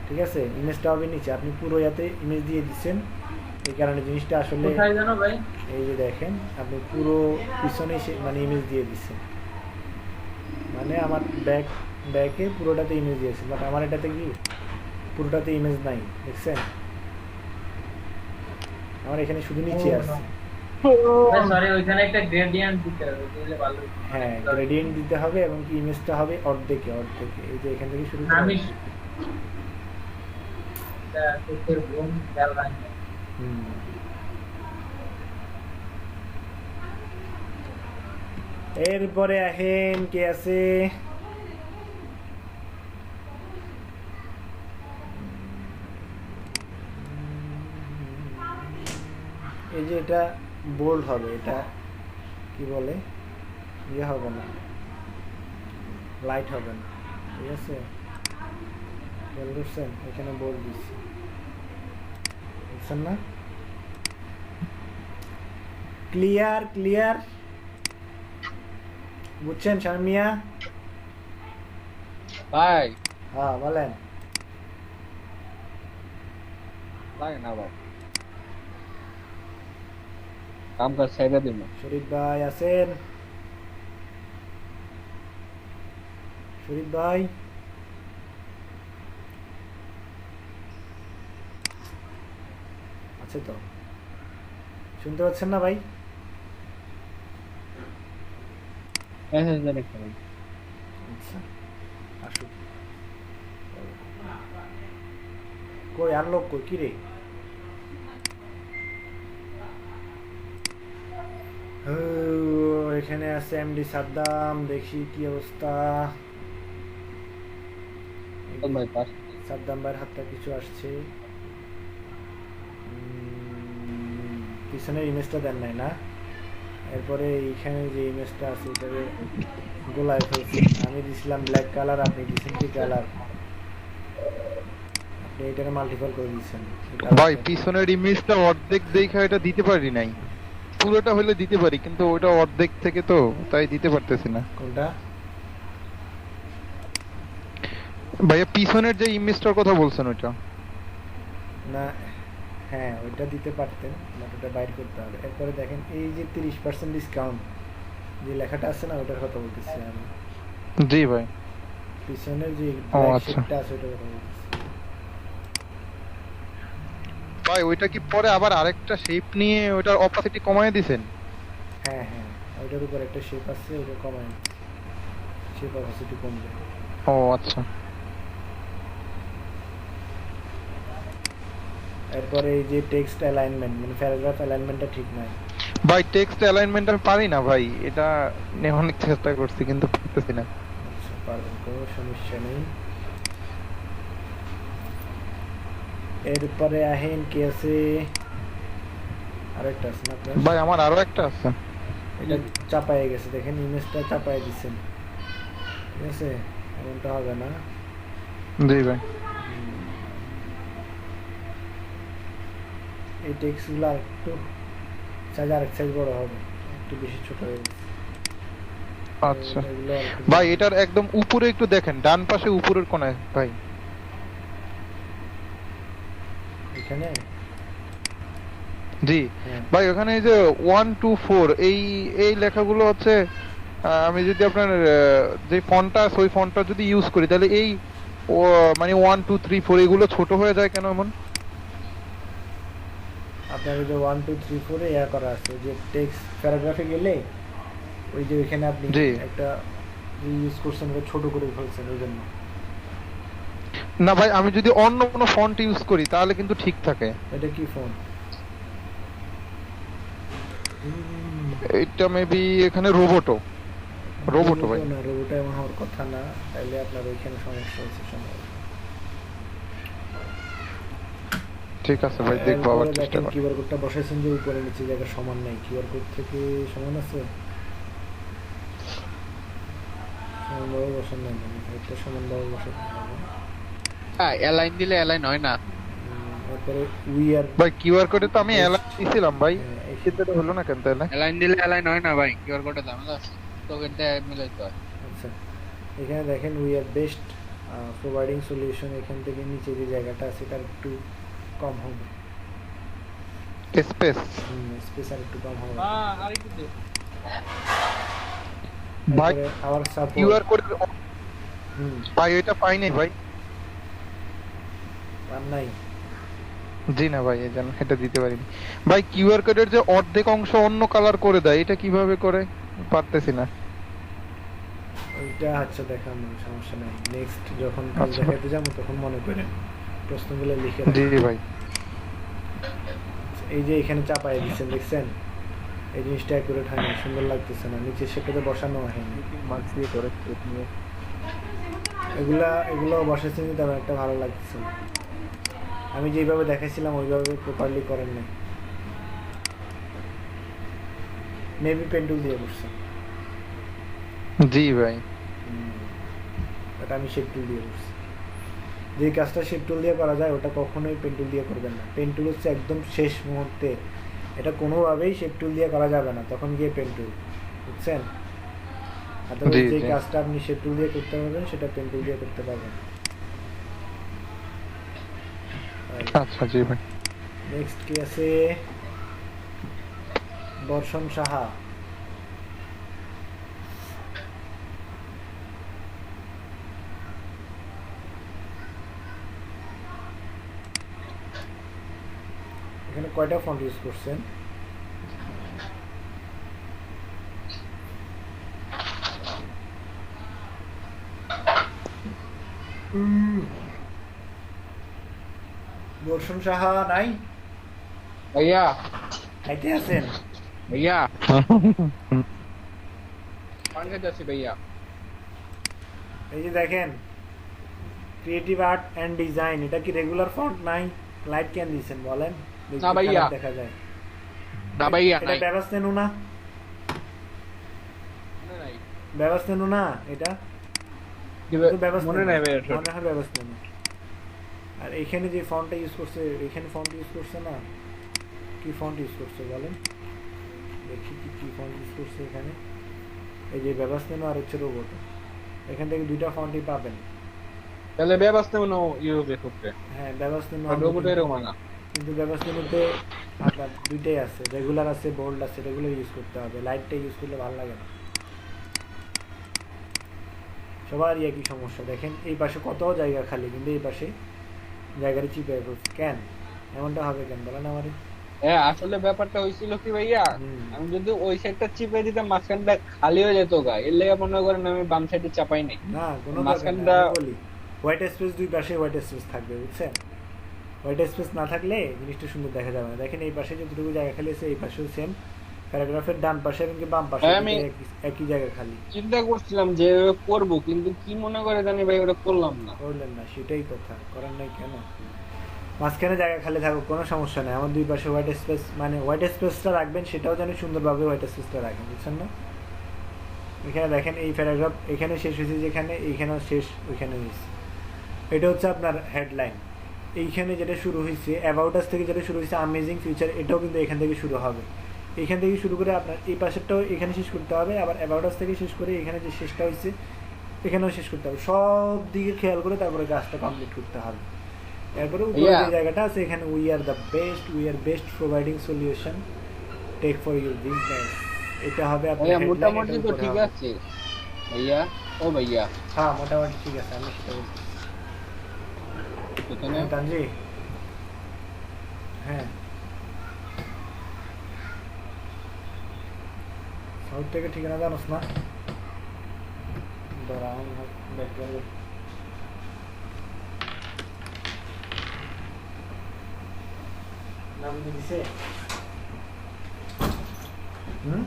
ঠিক আছে, ইমেজটা হবে নিচে। আপনি পুরো ইয়াতে ইমেজ দিয়ে দিচ্ছেন, এই কারণে জিনিসটা আসলে কোথায় জানো ভাই? এই যে দেখেন আপনি পুরো পিছনে মানে ইমেজ দিয়ে দিচ্ছেন, মানে আমার ব্যাকে পুরোটাতে ইমেজ দিয়েছে, বাট আমার এটাতে কি পুরোটাতে ইমেজ নাই, দেখছেন? আমার এখানে শুধু নিচে আছে। সরি, ওইখানে একটা গ্রেডিয়েন্ট দিতে হবে, দিলে ভালো হতো। হ্যাঁ, গ্রেডিয়েন্ট দিতে হবে এবং কি ইমেজটা হবে অর্ধেকে। এই যে এখান থেকে শুরু করে আমি এটা চোখের ঘুম খেয়াল রাখি। হুম। এরপরে আহেন কে আছে? এই যে এটা বোল্ড হবে, এটা কি বলে, ইয়ে হবে না, লাইট হবে না, ঠিক আছে? খেয়াল করছেন এখানে বোল্ড দিচ্ছি, বুঝছেন না? ক্লিয়ার ক্লিয়ার, বুঝছেন শামিয়া? ভাই হ্যাঁ বলেন। লাগে না ভাই, কাম কাজ ছেড়ে দিন। শরীফ ভাই আছেন? শরীফ ভাই আছে তো? শুনতে পাচ্ছেন না ভাই? আচ্ছা আসুক। কই আর লোক কই? কি রে? এখানে আছে এমডি সাদ্দাম, দেখি কি অবস্থা। ভাই পাস সাদ্দাম ভাইয়ের হাতটা কিছু আসছে। পিছনের ইমেজটা দেন নাই না? এরপরে এইখানে যে ইমেজটা আছে এটাকে গোলায় ফেলছি। আমি দিছিলাম ব্ল্যাক কালার, আপনি দিচ্ছেন কি কালার? আপনি এটাকে মাল্টিপল করে দিচ্ছেন। ভাই পিছনের ইমেজটা অর্ধেক দেখা এটা দিতে পারি নাই, পুরোটা হলে দিতে পারি, কিন্তু ওটা অর্ধেক থেকে তো তাই দিতে পারতেছি না। কোনটা? ভাইয়া পিছনের যে ইমেজটার কথা বলছেন ওটা না, হ্যাঁ ওইটা দিতে পারতেন, বাট ওটা বাইর করতে হবে। এরপরে দেখেন এই যে 30% ডিসকাউন্ট যে লেখাটা আছে না, ওটার কথা বলতেছি আমি। জি ভাই। পিছনের যে আচ্ছা। শেপটা আছে ওটার কথা বলতেছি। ভাই ওইটা কি পরে আবার আরেকটা শেপ নিয়ে ওটার অপাসিটি কমায় দিছেন? হ্যাঁ হ্যাঁ, ওইটার উপর একটা শেপ আছে, ওটা কমায়, শেপ অপাসিটি কমবে। ও আচ্ছা। এরপরে এই যে টেক্সট অ্যালাইনমেন্ট, মানে প্যারাগ্রাফ অ্যালাইনমেন্টটা ঠিক নাই। ভাই টেক্সট অ্যালাইনমেন্ট আমি পারি না ভাই, এটা নিয়ে অনেক চেষ্টা করছি কিন্তু পারতেছি না। আচ্ছা পারবেন, কোনো সমস্যা নেই। এরপরে আহেন কে আছে? আরেকটা আছে না আপনার? ভাই আমার আরো একটা আছে। এটা চাপায় গেছে, দেখেন ইমেজটা চাপায় দিচ্ছেন, ঠিক আছে? এমনটা হবে না। জি ভাই। এই টেক্সটগুলো একটু সাইজ আরেক সাইজ বড় হবে, একটু বেশি ছোট হয়ে গেছে। আচ্ছা এগুলো আরেকটু ভাই, এটার একদম উপরে একটু দেখেন, ডান পাশে উপরের কোণায় ভাই। এখানে জি হ্যাঁ। ভাই, ওখানে এই যে 1 2 4 এই এই লেখাগুলো হচ্ছে আমি যদি আপনার যে ফন্টটা আছে ওই ফন্টটা যদি ইউজ করি তাহলে এই মানে 1 2 3 4 এগুলো ছোট হয়ে যায় কেন এমন? আপনার ওই যে 1 2 3 4 এ করা আছে, যে টেক্সট প্যারাগ্রাফে গেলে ওই যে ওইখানে আপনি জি। একটা ইউজ করছেন, ওটা ছোট করে ফেলছেন ওই জন্য। না ভাই, আমি যদি অন্য কোনো ফন্ট ইউজ করি তাহলে কিন্তু ঠিক থাকে। এটা কি ফোন? এটা মেবি এখানে রোবটো ভাই। না, রোবট এমন হওয়ার কথা না, তাইলে আপনার ওইখানে সমস্যা হচ্ছে সম্ভবত। ঠিক আছে ভাই, দেখবো আবার চেষ্টা দেখেন করি। কিউআর কোডটা বসাইছেন যে উপরে নিচে জায়গা সমান নাই, কিউআর কোড থেকে সমান আছে? সমানভাবে বসান নাই, এটা সমানভাবে বসাতে হবে। হ্যাঁ, অ্যালাইন দিলে অ্যালাইন হয় না। তারপরে উই আর ভাই কিউআর কোডে তো আমি অ্যালার্ট দিছিলাম ভাই, এই ক্ষেত্রে হলো না কেন তাহলে? অ্যালাইন দিলে অ্যালাইন হয় না ভাই, কিউআর কোডে ঝামেলা আছে, টোকেনটা মিলাইতে হয়। আচ্ছা, এখানে দেখেন we are best providing solution, এখান থেকে নিচে যে জায়গাটা আছে তার একটু কম হবে, স্পেস স্পেস আর একটু কম হবে। আরেকটু দে। ভাই আবার কিউআর সাপোর্ট কোডের ভাই এটা পাই নাই ভাই। আর নাই। জি না ভাই, এই জন্য এটা দিতে পারিনি ভাই। কিউআর কোডের যে অর্ধেক অংশ অন্য কালার করে দেয়, এটা কিভাবে করে পারতেছি না। ওইটা আচ্ছা দেখানো সমস্যা নাই, নেক্সট যখন কাজ আচ্ছা। দেখাতে যাবো তখন মনে করেন প্রশ্নগুলো লিখে জি রাখবেন। ভাই। এই যে এখানে চাপাই দিচ্ছেন, দেখছেন এই জিনিসটা অ্যাকুরেট হয় না, সুন্দর লাগতেছে না, নিচে সেটাতে বসানো হয়নি। মার্কস দিয়ে করে নিয়ে এগুলো বসাচ্ছেন কিন্তু তেমন একটা ভালো লাগতেছে না, আমি যেভাবে দেখাইছিলাম ওইভাবে প্রপারলি করেন নাই, মেবি পেন্টুল দিয়ে বসছেন। জি ভাই। এটা আমি শেপ টুল দিয়ে করছি। যে কাজটা শেপ টুল দিয়ে করা যায় ওটা কখনোই পেন টুল দিয়ে করবেন না। পেন টুল হচ্ছে একদম শেষ মুহূর্তে, এটা কোনোভাবেই শেপ টুল দিয়ে করা যাবে না, তখন গিয়ে পেন টুল, বুঝছেন? জি, যে জি। কাজটা আপনি শেপ টুল দিয়ে করতে পারবেন সেটা পেন টুল দিয়ে করতে পারবেন। আচ্ছা জি ভাই। নেক্সট কি আছে? বর্ষণ সাহা। এখানে কয়টা ফন্ট ইউজ করছেন? বর্ষণ সাহা নাই? ভাইয়া খাইতে আছেন? ভাইয়া পাঙ্গে যাচ্ছে ভাইয়া। এই যে দেখেন ক্রিয়েটিভ আর্ট এন্ড ডিজাইন, এটা কি রেগুলার ফন্ট নাই? লাইট কেন দিয়েছেন বলেন? দেখতে না ভাইয়া। খারাপ দেখা যায়। না ভাইয়া এটা নাই। ব্যবস্থা নেন না, নাই। ব্যবস্থা নেন না, এটা দিবে- তো ব্যবস্থা মনে নেন। নাই ভাইয়া। মনে হয় ব্যবস্থা নেন। আর এখানে যে ফন্টটা ইউজ করছে, এখানে ফন্ট ইউজ করছে না, কি ফন্ট ইউজ করছে বলেন দেখি, কি ফন্ট ইউজ করছে এখানে? এই যে ব্যবস্থা নেন আর হচ্ছে রোবট, এখান থেকে দুইটা ফন্টই পাবেন। তাহলে ব্যবস্থা নেও ইউবে করতে। হ্যাঁ ব্যবস্থা নেন, রোবটের না। কিন্তু ব্যবস্থার মধ্যে আপনার দুইটাই আছে, রেগুলার আছে, বোল্ড আছে, রেগুলার ইউজ করতে হবে। লাইটটা ইউজ করলে ভালো লাগে না। সবারই একই সমস্যা, দেখেন এই পাশে কত জায়গা খালি, কিন্তু এই পাশে জায়গাটা চিপে ফেলছে কেন? এমনটা হবে কেন বলেন আমারে? হ্যাঁ, আসলে ব্যাপারটা হয়েছিল কি ভাইয়া, আমি যদি ওই সাইডটা চিপে দিতাম মাঝখানটা খালি হয়ে যেত গা, এর লেগে মনে করেন আমি বাম সাইডে চাপাই নাই। না কোনো মাঝখানটা- বলি হোয়াইট স্পেস, দুই পাশে হোয়াইট স্পেস থাকবে, বুঝছেন? হোয়াইট স্পেস না থাকলে জিনিসটা সুন্দর দেখা যাবে না। দেখেন এই পাশে যতটুকু জায়গা খালি আছে, এই পাশেও সেম, প্যারাগ্রাফের ডান পাশে এবং কি বাম পাশে আমি- একই জায়গা খালি। চিন্তা করছিলাম যে করবো, কিন্তু কি মনে করে জানি ভাই ওটা করলাম না। করলেন না, সেটাই কথা, করার নাই কেন? মাঝখানে জায়গা খালি থাকুক, কোনো সমস্যা নেই। আমার দুই পাশে হোয়াইট স্পেস, মানে হোয়াইট স্পেসটা রাখবেন সেটাও যেন সুন্দরভাবে হোয়াইট স্পেসটা রাখেন, বুঝছেন না? এখানে দেখেন এই প্যারাগ্রাফ এখানে শেষ হয়েছে, যেখানে এইখানেও শেষ ওইখানে হয়েছে। এটা হচ্ছে আপনার হেডলাইন। এইখানে যেটা শুরু হয়েছে অ্যাবাউট আস থেকে, যেটা শুরু হয়েছে আমেজিং ফিউচার, এটাও কিন্তু এখান থেকে শুরু হবে। এইখান থেকে শুরু করে আপনার এই পাশেরটাও এখানে শেষ করতে হবে, আবার অ্যাবাউট আস থেকে শেষ করে এখানে যে শেষটা হয়েছে এখানেও শেষ করতে হবে। সব দিকে খেয়াল করে তারপরে কাজটা কমপ্লিট করতে হবে। এরপরে উপরে যে জায়গাটা আছে এখানে we are the best, we are best providing solution tech for your business, এটা হবে আপনার ভাইয়া headline, মোটামুটি এটার তো উপরে ঠিক হবে। আছে ভাইয়া। ও ভাইয়া হ্যাঁ মোটামুটি ঠিক আছে, আমি সেটা বলছি। এখানে হ্যাঁ তানজি, হ্যাঁ সাউথ থেকে ঠিকানা জানোস না? দাঁড়া আমি ব্যাকগ্রাউন্ডে নাম দিয়ে দিছে। হুম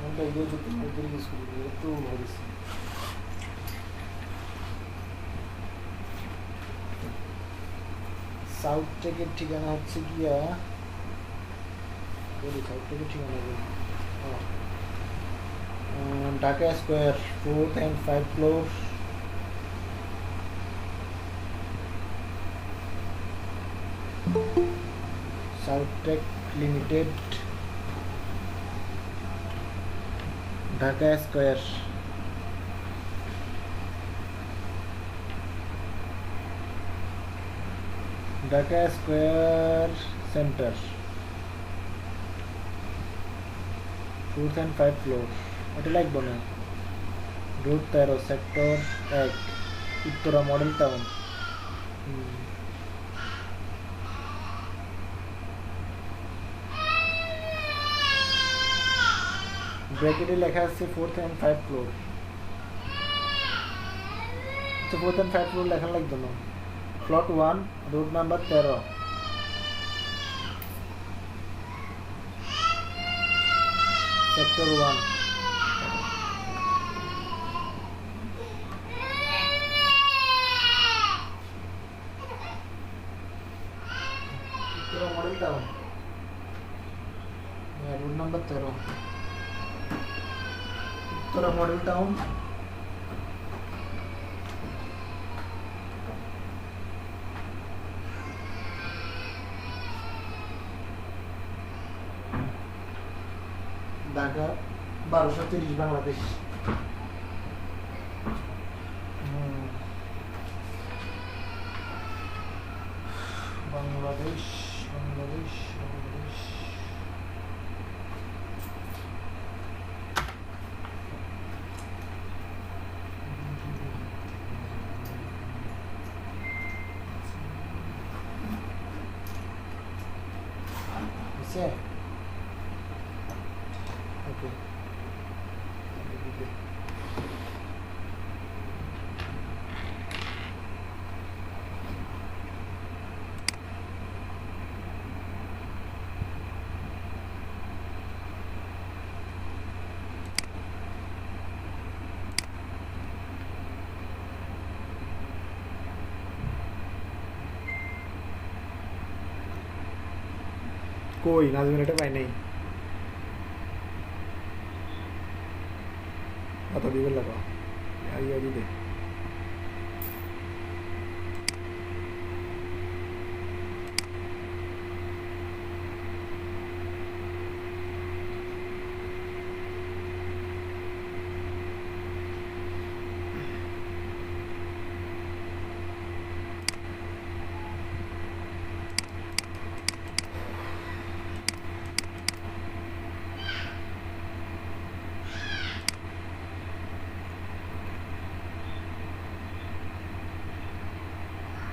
আমরা এগুলো যদি নতুন ইউজ করি একটু ভাবিস। সাউথ থেকে ঠিকানা হচ্ছে গিয়া বলি, সাউথ থেকে ঠিকানা বলি Dhaka square 4th and 5th floor, south tech limited, Dhaka square. Dhaka square centre 4th and 5th floor, এটা লাগবো না। Road 13, sector 1, Uttara model town. ব্র্যাকেটে লেখা আছে 4th and 5th floor। আচ্ছা 4th and 5th floor লেখা লাগবে না। Plot 1, road number 13, sector 1। Uttara model town, road number 13, Uttara model town. Dhaka 1230 Bangladesh. Bangladesh Bangladesh Bangladesh. আছে ওকে। কই নাজমিন এটা পাই নাই, কথা দিবে লাগা আইয়া দিবে।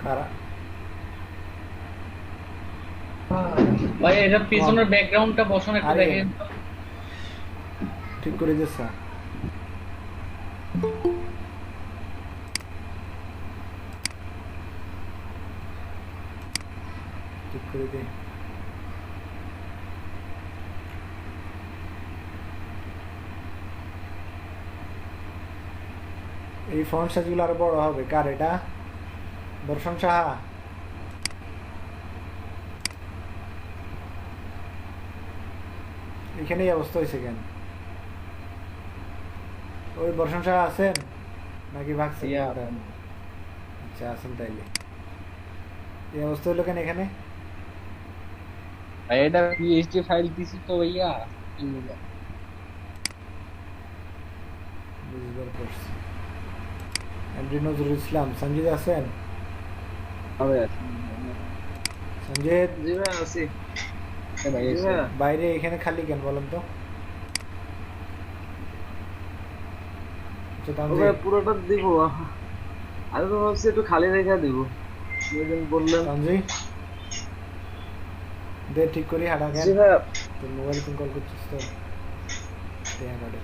কারা ভাই এটা পিছনের ব্যাকগ্রাউন্ডটা বসানো একটু আরে। দেখেন তো। ঠিক করে দিয়েছা? ঠিক করে দে। এই ফন্ট সাইজগুলো আরো বড় হবে। কার এটা? বর্ষণ সাহা। এখানে এই অবস্থা হয়েছে কেন? ওই বর্ষণ সাহা আছেন নাকি ভাগছেন? ইয়া। আচ্ছা আছেন তাইলে। এই অবস্থা হলো কেন এখানে? ভাই এটা পিএইচডি ফাইল দিছি তো ভাইয়া এগুলো। বুঝবার পারছি। এমডি নজরুল ইসলাম, সঞ্জিত আছেন? হবে সঞ্জিত জি ভাই আছি। ভাই জি ভাই। বাইরে এখানে খালি কেন বলেন তো? আচ্ছা, তানজিদ, ওকে পুরোটা দিব। আমি তো ভাবছি একটু খালি রেখে দিব। যেদিন বললেন। তানজিদ দে ঠিক করি হাঁটা কেন? জি ভাই। তোর মোবাইল ফোন কল করছিস তো? দেয়া কাটে।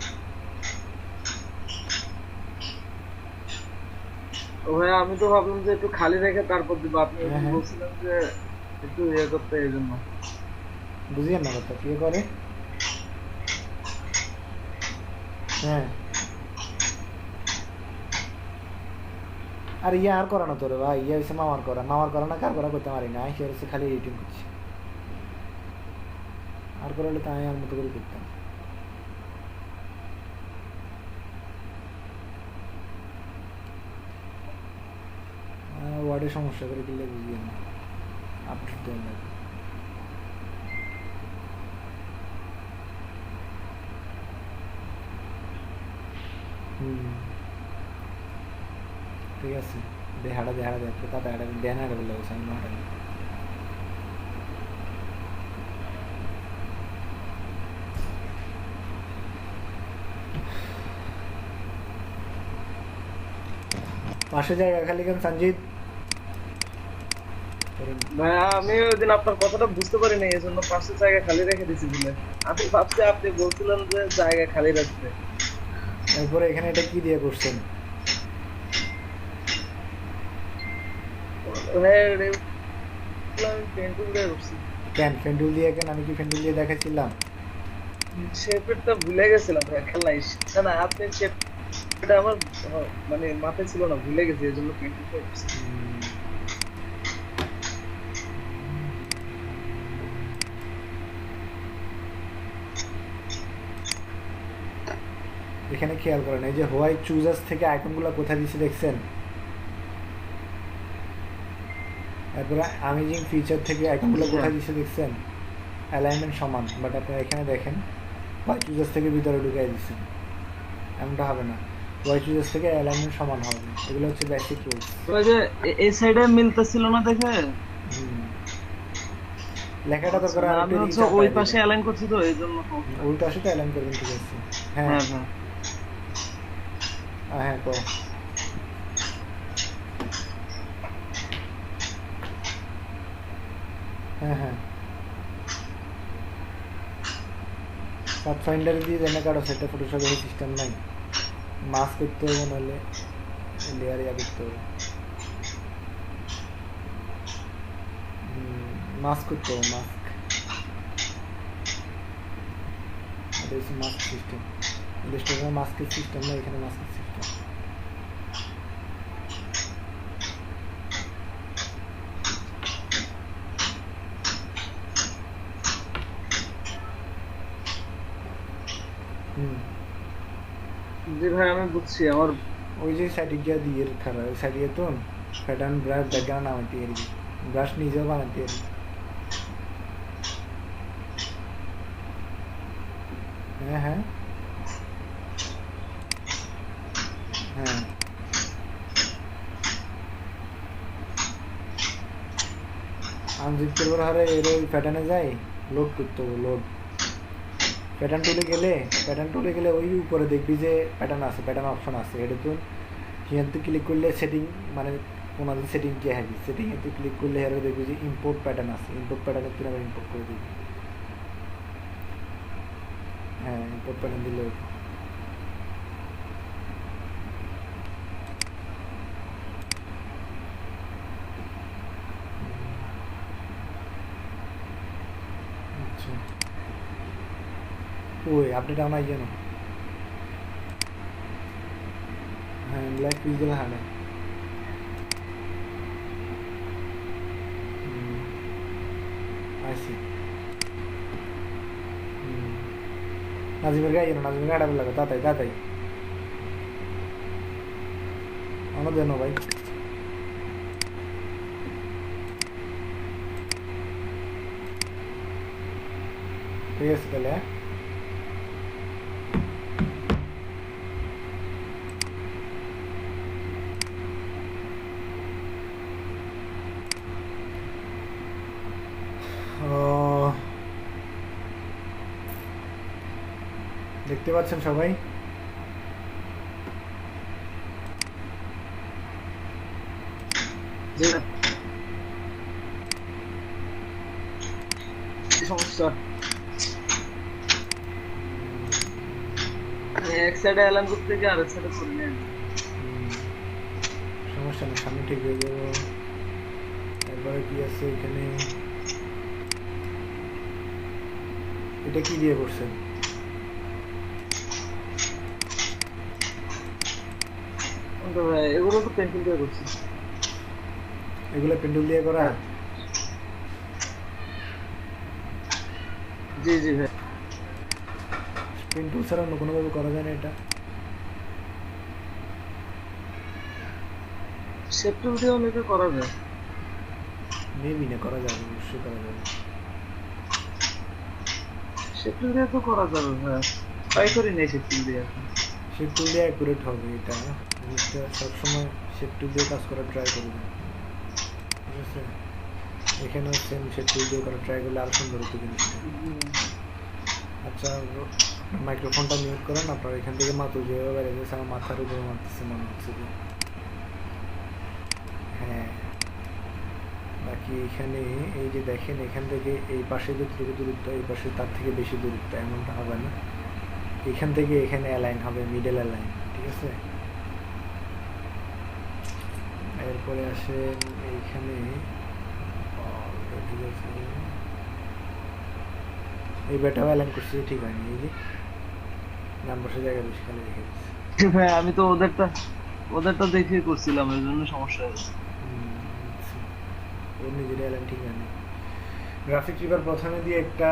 ও ভাই আমি তো ভাবলাম যে একটু খালি রেখে তারপর দিব। আপনি হ্যাঁ, হ্যাঁ। বলছিলেন যে একটু ইয়ে করতে এই জন্য। বুঝিয়ে না কথা কি করে? হ্যাঁ, আর ইয়ে আর করা না তোরে ভাই, ইয়ে হচ্ছে মামার করা। মামার করা না কার করা করতে পারি না, সে হচ্ছে খালি এডিটিং করছি। আর করা হলে তো আমি আর মতো করে করতাম। ওয়ার্ডে সমস্যা করে দিলে বুঝিয়ে না, আপডেট দেওয়া লাগবে। ঠিক আছে, দেহাটা দেখতে তাতে হাঁটা দেন হাঁটা বলে সামনে হাঁটা। পাশে জায়গা খালি কেন সঞ্জিত? ভাই আমি ওই দিন আপনার কথাটা বুঝতে পারি না, এই জন্য পাঁচটা জায়গা খালি রেখে দিয়েছি বলে। আমি ভাবছি আপনি বলছিলেন যে জায়গা খালি রাখতে। এরপরে এখানে এটা কি দিয়ে করছেন? ভাই আমি পেন্টুল দিয়ে করছি। কেন ফেন্ডুল দিয়ে? কেন আমি কি ফেন্ডুল দিয়ে দেখাচ্ছিলাম? শেপেরটা ভুলে গেছিলাম ভাই, খেলাই না না আপনি শেপটা আমার মানে মাথায় ছিল না, ভুলে গেছি, এই জন্য পেন্টুল দিয়ে করছি। এখানে খেয়াল করেন, এই যে হোয়াইট চুজার্স থেকে আইকনগুলো কোথায় দিচ্ছে দেখছেন? তারপরে আমেজিং ফিচার থেকে আইকনগুলো কোথায় দিচ্ছে দেখছেন? অ্যালাইনমেন্ট সমান, বাট আপনারা এখানে দেখেন হোয়াইট চুজার্স থেকে ভিতরে ঢুকাই দিচ্ছেন। এমনটা হবে না, হোয়াইট চুজার্স থেকে অ্যালাইনমেন্ট সমান হবে। এগুলো হচ্ছে বেসিক রুলস। ওই যে এই সাইডে মিলতেছিল না দেখে লেখাটা দরকার হয় আমি হচ্ছে ওই পাশে অ্যালাইন করছি তো এই জন্য। ওই পাশে তো অ্যালাইন করবেন, ঠিক আছে। হ্যাঁ হ্যাঁ হ্যাঁ হ্যাঁ তো হ্যাঁ হ্যাঁ পাথফাইন্ডার দিয়ে জেনে কারো সেটা ফটোশপে এই সিস্টেম নাই। মাস্ক করতে হবে, নাহলে লেয়ার ইয়া করতে হবে। মাস্ক করতে হবে, মাস্ক। এটা হচ্ছে মাস্ক সিস্টেম। ইলাস্ট্রেটরে মাস্কের সিস্টেম না, এখানে মাস্কের সিস্টেম। জি ভাই আমি বুঝছি। আমার ওই যে সাইডে গিয়া দিয়ে খারাপ, ওই সাইডে তো প্যাটার্ন ব্রাশ ব্যাকগ্রাউন্ড নামাইতে আর কি, ব্রাশ নিজেও বানাতে আর কি। হ্যাঁ হ্যাঁ হ্যাঁ আনজিপ করবার হারে এর ওই প্যাটার্নে যাই, লোড করতে হবে, লোড। প্যাটার্ন টুলে গেলে ওই উপরে দেখবি যে প্যাটার্ন আছে, প্যাটার্ন অপশন আছে। এটা তো হিয়াতে ক্লিক করলে সেটিং, মানে ওনাদের সেটিং কে হ্যাঁ সেটিং এতে ক্লিক করলে হেরে দেখবি যে ইম্পোর্ট প্যাটার্ন আছে। ইম্পোর্ট প্যাটার্নের তুই আবার ইম্পোর্ট করে দিবি। হ্যাঁ ইম্পোর্ট প্যাটার্ন দিলে আচ্ছা। ওই আপডেট আমরা ইয়ে না। হ্যাঁ লাইফ ফিজ দিলে হারে আইসি নাজিমের গায়ে নাজিমের গাড়া লাগে তাতাই তাতাই আমার দেন ভাই ঠিক আছে তাহলে দেখতে পাচ্ছেন সবাই সমস্যা এক সাইডে অ্যালার্ম করতে গিয়ে আরেক সাইডে করে নেন সমস্যা নেই সামনে ঠিক হয়ে যাবো এরপরে কি আছে এখানে এটা কি দিয়ে করছেন এগুলো তো পেন্সিল দিয়ে করছি এগুলো পেন্ডুল দিয়ে করা জি জি ভাই পেন্টুল ছাড়া অন্য কোনোভাবে করা যায় না এটা শেপ টুল দিয়েও মেপে করা যায় মেবি না করা যাবে অবশ্যই করা যাবে শেপ টুল দিয়ে তো করা যাবে ভাই ট্রাই করি নাই শেপ টুল দিয়ে শেপ টুল দিয়ে অ্যাকুরেট হবে এটা জিনিসটা সবসময় শেপ টুল দিয়ে কাজ করার ট্রাই করবেন ঠিক আছে এখানেও সেম শেপ টুল দিয়ে করার ট্রাই করলে আরো সুন্দর হতো জিনিসটা আচ্ছা মাইক্রোফোনটা মিউট করেন আপনার এখান থেকে মাত্র যেভাবে বেড়ে গেছে আমার মাথার উপরে মারতেছে মনে হচ্ছে যে হ্যাঁ বাকি এখানে এই যে দেখেন এখান থেকে এই পাশে যতটুকু দূরত্ব এই পাশে তার থেকে বেশি দূরত্ব এমনটা হবে না এখান থেকে এখানে অ্যালাইন হবে মিডল অ্যালাইন ঠিক আছে এরপরে আসেন এইখানে ঠিক আছে এই বেটাও অ্যালাইন করছি ঠিক হয়নি এই যে নাম্বার জায়গা বেশি খালি রেখে দিচ্ছি ভাই আমি তো ওদেরটা দেখে করছিলাম এর জন্য সমস্যা হয়েছে ওর নিজের অ্যালাইন ঠিক হয়নি গ্রাফিক রিভার প্রথমে দিয়ে একটা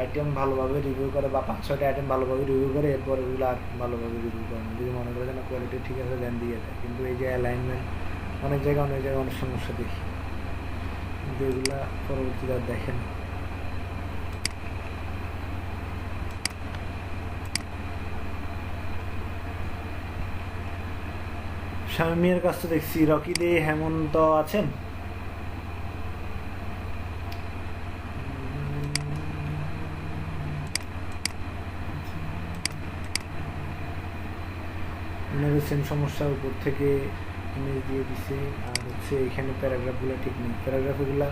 আইটেম ভালোভাবে রিভিউ করে বা 5-6টা আইটেম ভালোভাবে রিভিউ করে এরপর এগুলো আর ভালোভাবে রিভিউ করে না যদি মনে করে যে না কোয়ালিটি ঠিক আছে দেন দিয়ে দেয় কিন্তু এই যে অ্যালাইনমেন্ট অনেক জায়গায় অনেক সমস্যা দেখি কিন্তু এগুলা পরবর্তীতে আর দেখে না শামিমের কাছ তো দেখছি রকি দে হেমন্ত আছেন সেম সমস্যা উপর থেকে ইমেজ দিয়ে দিছে আর হচ্ছে এখানে প্যারাগ্রাফগুলো ঠিক নেই প্যারাগ্রাফগুলো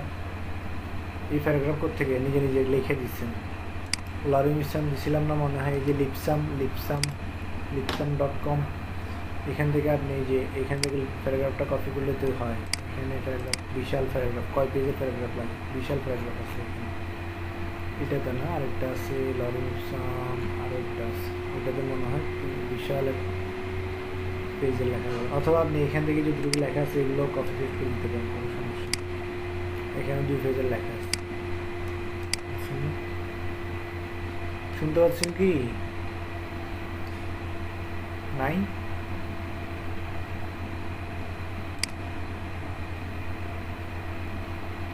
এই প্যারাগ্রাফ থেকে নিজে নিজে লিখে দিচ্ছেন লরিমিশন দিছিলাম না মনে হয় যে lipsam.com এখান থেকে আপনি যে এখান থেকে প্যারাগ্রাফটা কপি করলে তো হয় এখানে প্যারাগ্রাফ বিশাল প্যারাগ্রাফ কয় পেজের প্যারাগ্রাফ লাগে বিশাল প্যারাগ্রাফ আছে এখানে এটাতে না আরেকটা আছে লরিমিশন আরেকটা আছে ওটাতে মনে হয় বিশাল পেজে লেখা হবে অথবা আপনি এখান থেকে যতটুকু লেখা আছে এগুলো কপি পেস্ট করে দিতে পারেন কোনো সমস্যা এখানে 2 পেজের লেখা আছে শুনতে পাচ্ছেন কি নাই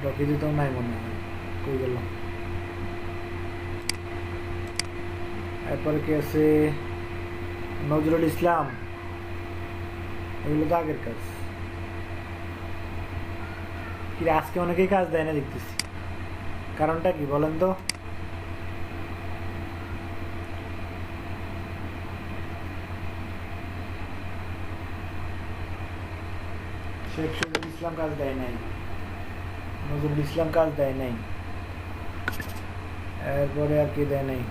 রকি তো নাই মনে হয় কই গেল এরপরে কি আছে নজরুল ইসলাম এগুলো তো আগের কাজ কি আজকে অনেকেই কাজ দেয় না দেখতেছি কারণটা কি বলেন তো শেখ শহীদুল ইসলাম কাজ দেয় নাই নজরুল ইসলাম কাজ দেয় নাই এরপরে আর কি দেয় নাই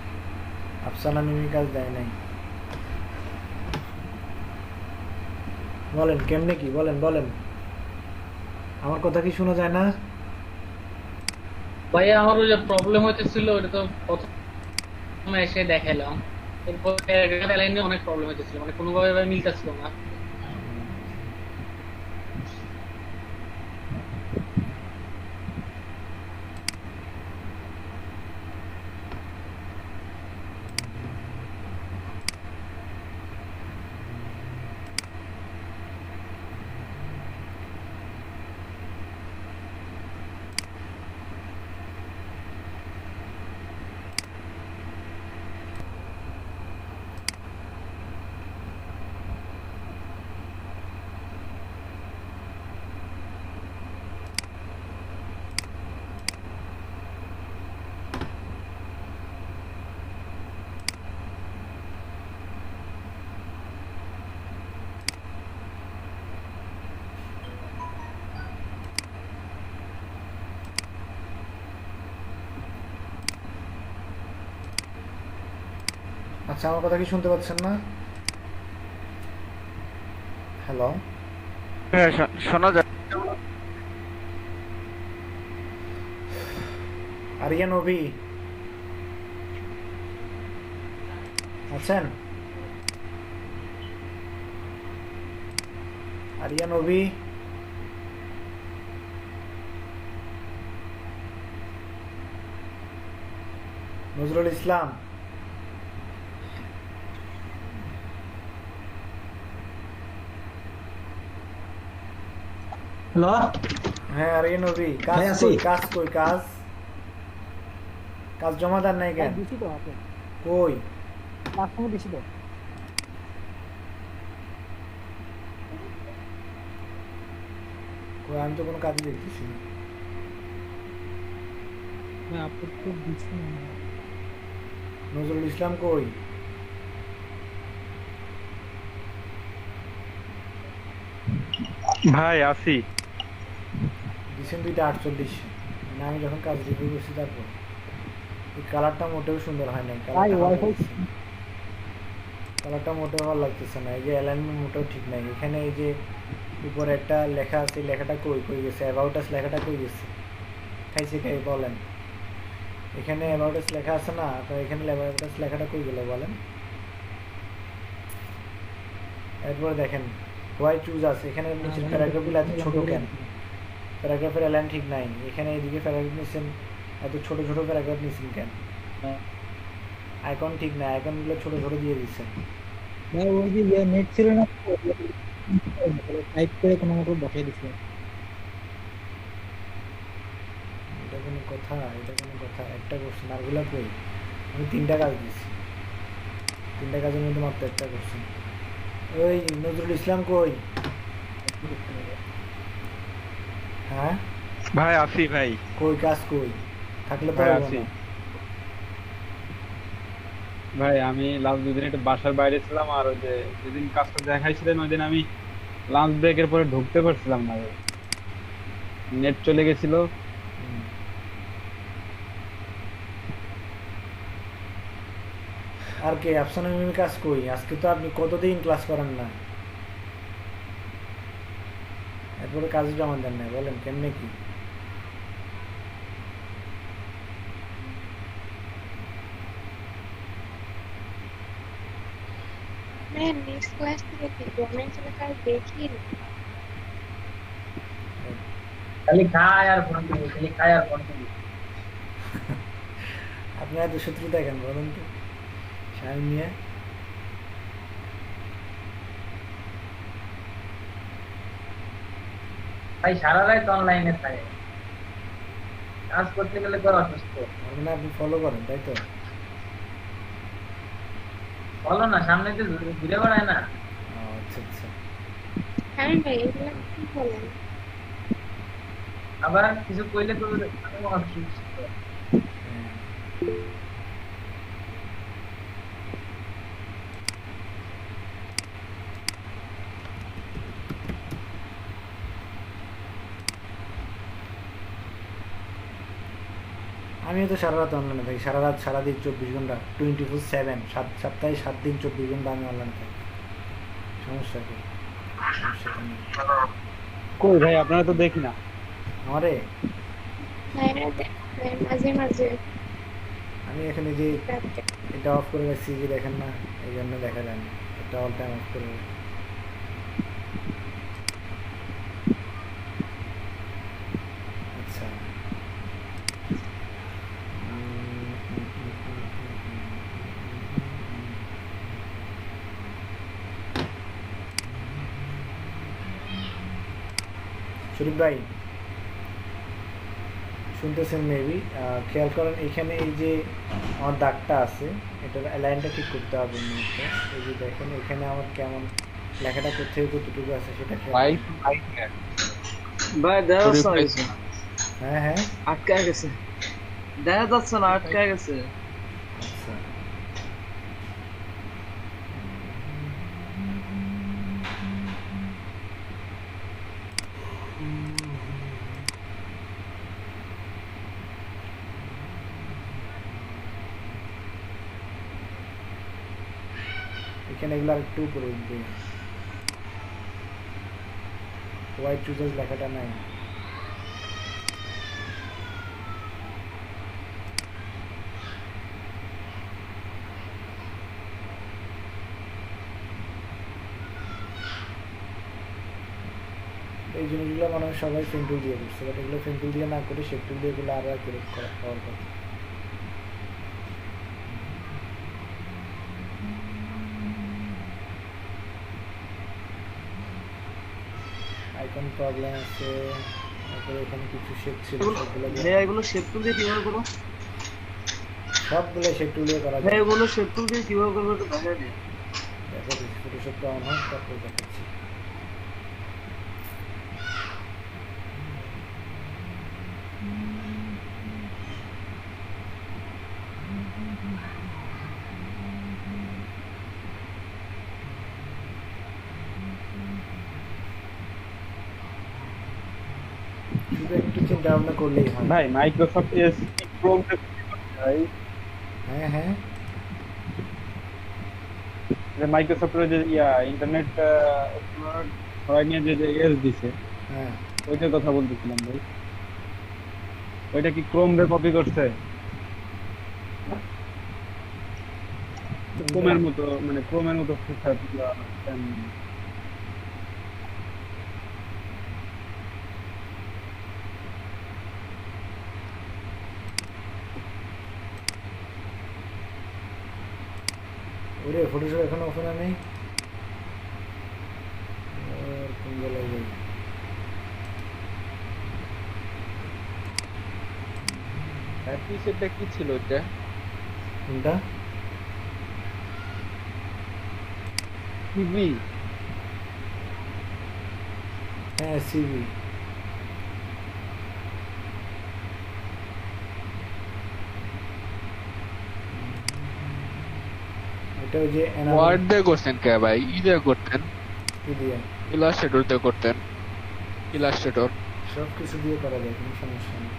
আফসানা মিমি কাজ দেয় নাই বলেন কেমনে কি বলেন আমার কথা কি শোনা যায় না ভাইয়া আমার যে প্রবলেম হইতেছিল ওটা তো প্রথমে এসে দেখালাম এরপর অনেক প্রবলেম হইতেছিল মানে কোনোভাবে মিলতেছিল না আচ্ছা, আমার কথা কি শুনতে পাচ্ছেন না? হ্যালো, হ্যাঁ শোনা যায়। আরিয়ান নবী আছেন? আরিয়ান নবী, নজরুল ইসলাম, হ্যালো হ্যাঁ আরিয়ান নবী, কাজ ভাই, আছি। কই কাজ কই কাজ কাজ জমা দেন নাই কেন? দিছি তো আপনি কই লাস্ট সময় দিছি তো কই আমি তো কোনো কাজই দেখতেছি না। मैं आपको तो दिছি না নজরুল ইসলাম কই? ভাই আসি। দিছেন 2:48, মানে আমি যখন কাজ রিভিউ করছি তারপর। এই কালারটা মোটেও সুন্দর হয় নাই, ভাই ওয়াইফাই কালারটা মোটেও ভালো লাগতেছে না। এই যে অ্যালাইনমেন্ট মোটেও ঠিক নাই। এখানে এই যে উপরে একটা লেখা আছে, এই লেখাটা কই কই গেছে? অ্যাবাউট আস লেখাটা কই গেছে? খাইছে খাই বলেন। এখানে অ্যাবাউট আস লেখা আছে না, তো এখানে অ্যাবাউট আস লেখাটা কই গেল বলেন? এরপরে দেখেন হোয়াই চুজ আছে, এখানে নিচের প্যারাগ্রাফগুলো এত ছোট কেন? প্যারাগ্রাফের অ্যালাইন ঠিক নাই। এখানে এইদিকে প্যারাগ্রাফ নিচ্ছেন, এত ছোট ছোট প্যারাগ্রাফ নিচ্ছেন কেন? আইকন ঠিক নাই, আইকনগুলো ছোট ছোট দিয়ে দিচ্ছেন। ভাই ওই যে নেট ছিল না টাইপ করে কোনো মতো বসাই দিছি এটা কোনো কথা? এটা কোনো কথা? একটা কোশ্চেন, আরগুলা কই? আমি 3টা কাজ দিচ্ছি, 3টা কাজের মধ্যে মাত্র একটা কোশ্চেন। ওই নজরুল ইসলাম কই? হ্যাঁ ভাই আসি ভাই। কই কাজ কই? থাকলে তো ভাই হবো আছি। না। ভাই আমি লাস্ট দুদিন একটু বাসার বাইরে ছিলাম, আর ওই যে যেদিন কাজটা দেখাইছিলেন ওই দিন আমি লাঞ্চ ব্রেকের পরে ঢুকতে পারছিলাম না ভাই, নেট চলে গেছিল। হুম। আর কে আফসানা মিমি কাজ কই? আজকে তো আপনি কতদিন ক্লাস করেন না, এরপরে কাজ জমা দেন না, বলেন কেমনে কি? मैं नेक्स्ट क्लास থেকে গভর্নমেন্ট এলাকার দেখি না। খালি খায় আর ফোন দিবি, খালি খায় আর ফোন দিবি। আপনারা তো শত্রু দেখেন বলেন তো শাহিন মিয়া? ভাই সারা রাত অনলাইনে থাকে, কাজ করতে গেলে তো অসুস্থ। আমার মনে হয় আপনি ফলো করেন, তাই তো? বলো না, সামনে তো ঘুরে বেড়ায় না। ও, আচ্ছা আচ্ছা। হ্যাঁ ভাই এগুলো কি বলেন? আবার কিছু কইলে তো আমি অসুস্থ। হ্যাঁ। আমিও তো সারা রাত অনলাইনে থাকি, সারা রাত সারাদিন 24 ঘন্টা, 24/7, সপ্তাহে 7 দিন 24 ঘন্টা আমি অনলাইনে থাকি। সমস্যা কি? সমস্যা তো নেই। কই ভাই আপনারা তো দেখি না। আমারে হ্যাঁ মাঝে মাঝে আমি এখানে যে রাতে এটা অফ করে রাখছি, যে দেখেন না, এই জন্য দেখা যায় না। এটা অল টাইম অফ করে রাখি। আচ্ছা। শরীফ ভাই শুনতেছেন মেবি, খেয়াল করেন এখানে এই যে আমার দাগটা আছে, এটার লাইনটা ঠিক করতে হবে মুহূর্তে। এই যে দেখেন এখানে আমার কেমন লেখাটা কোথায় কতটুকু আছে সেটা খেয়াল ভাই করুন। ভাই দেখা যাচ্ছে না শরীফ কিছু। হ্যাঁ হ্যাঁ আটকায় গেছে, দেখা যাচ্ছে না, আটকায় গেছে। আচ্ছা। দেখেন এগুলো আরেকটু উপরে উঠবে হোয়াইট চুজার্স লেখাটা নাই এই জিনিসগুলো মনে হয় সবাই পেন্টুল দিয়ে করছে বাট এগুলো পেন্টুল দিয়ে না করে শেপ টুল দিয়ে এগুলো আরো অ্যাকুরেট করা হওয়ার কথা আইকন প্রবলেম আছে তারপরে এখানে কিছু শেপ ছিল সেগুলো ভাইয়া এগুলো শেপ টুল দিয়ে কিভাবে করবো সবগুলো শেপ টুল দিয়ে করা ভাইয়া যায় এগুলো শেপ টুল দিয়ে কিভাবে করবো একটু দেখা দিই দেখো ফটোশপটা অন হোক তারপর দেখাচ্ছি শুধু একটু চিন্তা ভাবনা করলেই হয় ভাই মাইক্রোসফট এসপি ক্রোম ভাই হ্যাঁ হ্যাঁ মাইক্রোসফটের যে ইন্টারনেট এক্সপ্লোরার সবাই নিয়ে যে এস দিছে হ্যাঁ ওইটার কথা বলতেছিলাম ভাই ওইটা কি ক্রোম রে কপি করছে ক্রোমের মতো মানে ক্রোমের মতো ফিচার ওরে ফটোশপ এখনো ওপেন নেই আর কোন জায়গায় যাই হ্যাপি সেটটা কি ছিল ওটা কোনটা টিভি হ্যাঁ সিভি এটা ওই যে ওয়ার্ড দিয়ে করতেন কে ভাই ই দিয়ে করতেন কি দিয়ে ইলাস্ট্রেটর দিয়ে করতেন ইলাস্ট্রেটর সব কিছু দিয়ে করা যায় কোনো সমস্যা নেই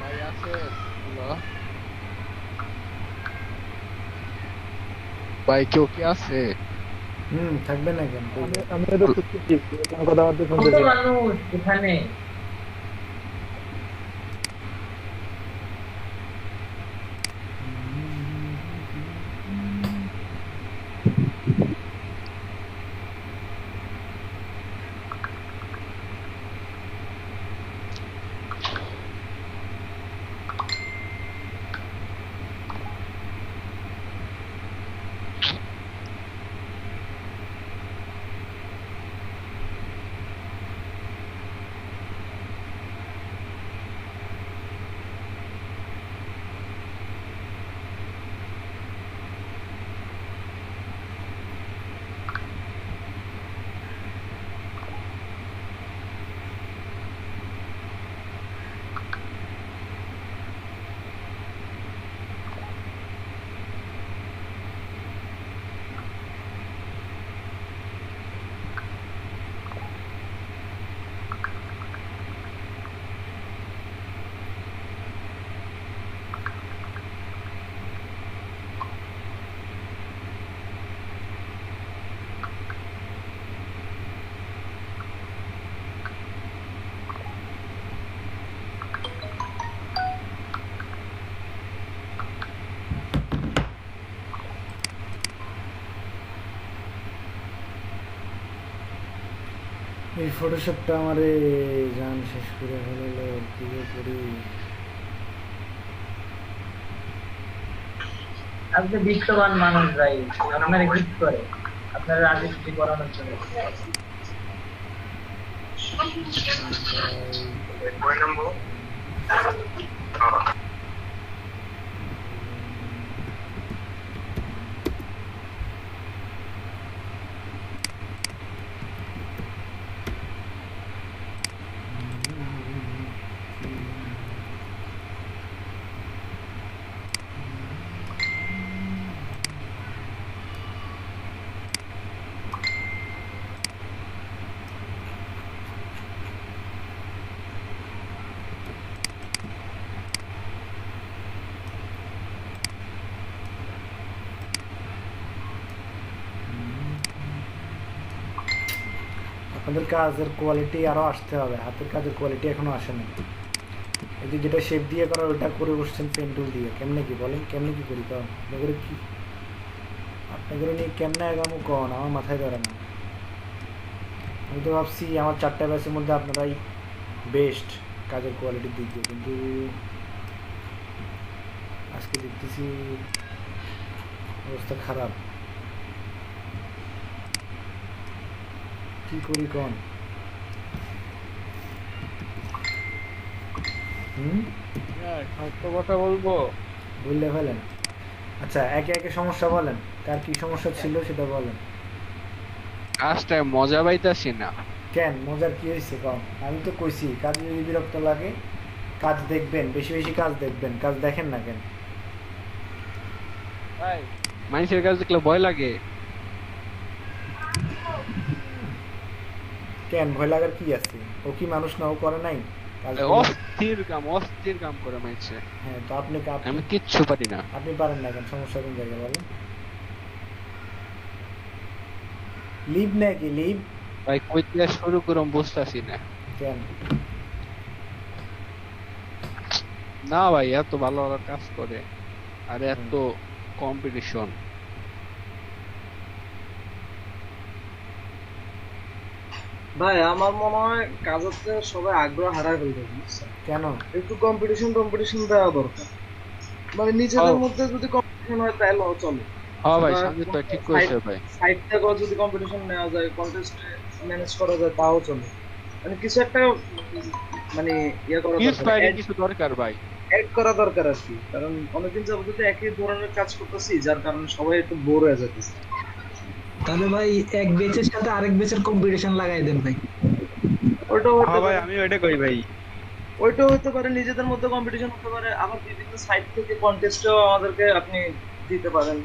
ভাই আছে হ্যালো ভাই কেউ কি আছে থাকবে না কেন আমি তো খুঁজছি কোনো কথাবার্তা কত শুনতেছি না। মানুষ এখানে এই ফটোশপটা আমারে জান শেষ করে ফেললো, কি যে করি। আপনি বিত্তবান মানুষ ভাই, আপনার গিফট করে আপনার রাজনীতি করানোর জন্য। আপনাদের কাজের কোয়ালিটি আরো আসতে হবে, হাতের কাজের কোয়ালিটি এখনো আসেনি। এই যে যেটা শেপ দিয়ে করা ওটা করে বসছেন পেন টুল দিয়ে, কেমনে কি বলেন, কেমনে কি করি কন আপনাদের, কি আপনাদের নিয়ে কেমনে আগামো কন, আমার মাথায় ধরে না। আমি তো ভাবছি আমার 4টা ব্যাচের মধ্যে আপনারাই বেস্ট কাজের কোয়ালিটির দিক দিয়ে, কিন্তু আজকে দেখতেছি অবস্থা খারাপ। কি করি কন? সত্য কথা বলবো, বললে ফেলেন। আচ্ছা একে একে সমস্যা বলেন, কার কি সমস্যা ছিল সেটা বলেন। কাজটায় মজা পাইতাছি না। কেন মজার কি হয়েছে কম? আমি তো কইছি কাজ যদি বিরক্ত লাগে কাজ দেখবেন, বেশি বেশি কাজ দেখবেন, কাজ দেখেন না কেন? ভাই মানুষের কাজ দেখলে ভয় লাগে। কেন ভয় লাগার কি আছে? ও কি মানুষ না, ও করে নাই কাজ? অস্থির কাম করে মাইছে। হ্যাঁ তো আপনি আমি কিচ্ছু পারি না। আপনি পারেন না কেন? সমস্যা কোন জায়গায় বলেন? লিভ নাকি লিভ? ভাই কই থেকে শুরু করব বুঝতাছি না। কেন? না ভাই এত ভালো ভালো কাজ করে আর এত কম্পিটিশন। ভাই আমার মনে হয় কাজের সবাই আগ্রহ হারায় ফেলতে, বুঝছেন? কেন? একটু কম্পিটিশন দেওয়া দরকার। মানে নিজেদের মধ্যে যদি কম্পিটিশন হয় তাহলে চলে। হ্যাঁ ভাই সঙ্গীত ভাই ঠিক কইছে ভাই। সাইড থেকেও যদি কম্পিটিশন নেওয়া যায়, কন্টেস্টে ম্যানেজ করা যায় তাও চলে। মানে কিছু একটা মানে ইয়া করা ইন্সপায়ারিং কিছু দরকার ভাই, অ্যাড করা দরকার আর কি। কারণ অনেকদিন যাবত একই ধরনের কাজ করতেছি, যার কারণে সবাই একটু বোর হয়ে যাচ্ছে। তাহলে ভাই এক বেচের সাথে আরেক বেচের কম্পিটিশন লাগাই দেন ভাই। ওইটাও হতে হ্যাঁ ভাই পারে, আমি ওইটা কই ভাই। ওইটাও হতে পারে, নিজেদের মধ্যে কম্পিটিশন হতে পারে, আবার বিভিন্ন সাইট থেকে কন্টেস্টও আমাদেরকে আপনি দিতে পারেন।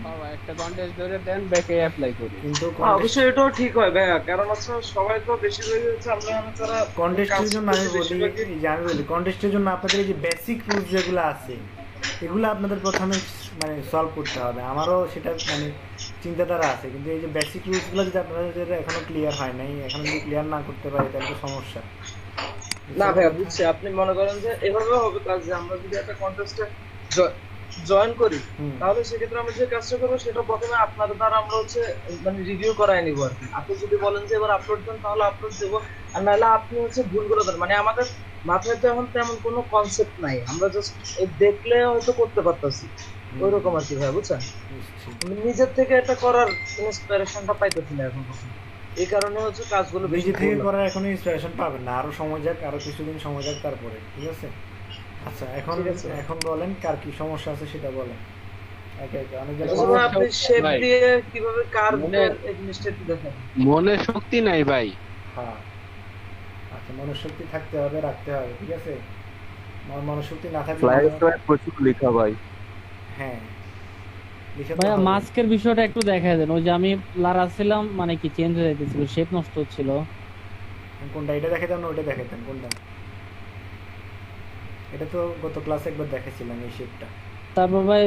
হ্যাঁ ভাই একটা কন্টেস্ট ধরে দেন ব্যাকে অ্যাপ্লাই করি। কিন্তু অবশ্যই এটাও ঠিক হয় ভাইয়া, কারণ হচ্ছে সবাই তো বেশিরভাগ হচ্ছে আমরা যারা কন্টেস্টের জন্য আমি বলি কন্টেস্টের জন্য আপনাদের এই যে বেসিক রুলস যেগুলো আছে এগুলো আপনাদের প্রথমে মানে সলভ করতে হবে। আমারও সেটা মানে চিন্তাধারা আছে, কিন্তু এই যে বেসিক রুলসগুলো যদি আপনাদের এখনো ক্লিয়ার হয় নাই, এখন যদি ক্লিয়ার না করতে পারি তাহলে তো সমস্যা। না ভাইয়া বুঝছি, আপনি মনে করেন যে এভাবে হবে কাজ, যে আমরা যদি একটা কন্টেস্টে জয়েন করি তাহলে সেক্ষেত্রে আমরা যে কাজটা করবো সেটা প্রথমে আপনার দ্বারা আমরা হচ্ছে মানে রিভিউ করাই নিবো আর কি। আপনি যদি বলেন যে এবার আপলোড দেন তাহলে আপলোড দেবো, আর নাহলে আপনি হচ্ছে ভুলগুলো দেন। মানে আমাদের মাথায় তো এখন তেমন কোনো কনসেপ্ট নাই, আমরা জাস্ট দেখলে হয়তো করতে পারতাছি ওইরকম আর কি ভাই, বুঝছেন? নিজের থেকে এটা করার ইন্সপিরেশনটা পাইতেছি না এখন। এই কারণে হচ্ছে কাজগুলো বেশি নিজে থেকে করার এখনো ইন্সপিরেশন পাবেন না, আরো সময় যাক, আরো কিছুদিন সময় যাক তারপরে, ঠিক আছে? আচ্ছা এখন বলেন কার কি সমস্যা আছে সেটা বলেন একে একে। অনেক জায়গায় আপনি শেপ দিয়ে কিভাবে কার্ভ এই জিনিসটা একটু দেখেন। মনে শক্তি নাই ভাই। হ্যাঁ আচ্ছা মনোশক্তি থাকতে হবে, রাখতে হবে, ঠিক আছে? মনোশক্তি না থাকলে প্রচুর লেখা ভাই। হ্যাঁ ভাইয়া মাস্কের বিষয়টা একটু দেখায় দেন। ওই যে আমি লারাছিলাম মানে কি চেঞ্জ হয়ে যাইতেছিল, শেপ নষ্ট হচ্ছিল। কোনটা? এটা দেখাইতাম না ওটা দেখাইতাম? কোনটা? এটা তো গত ক্লাসে একবার দেখাইছিলাম এই শেপটা। তারপর ভাই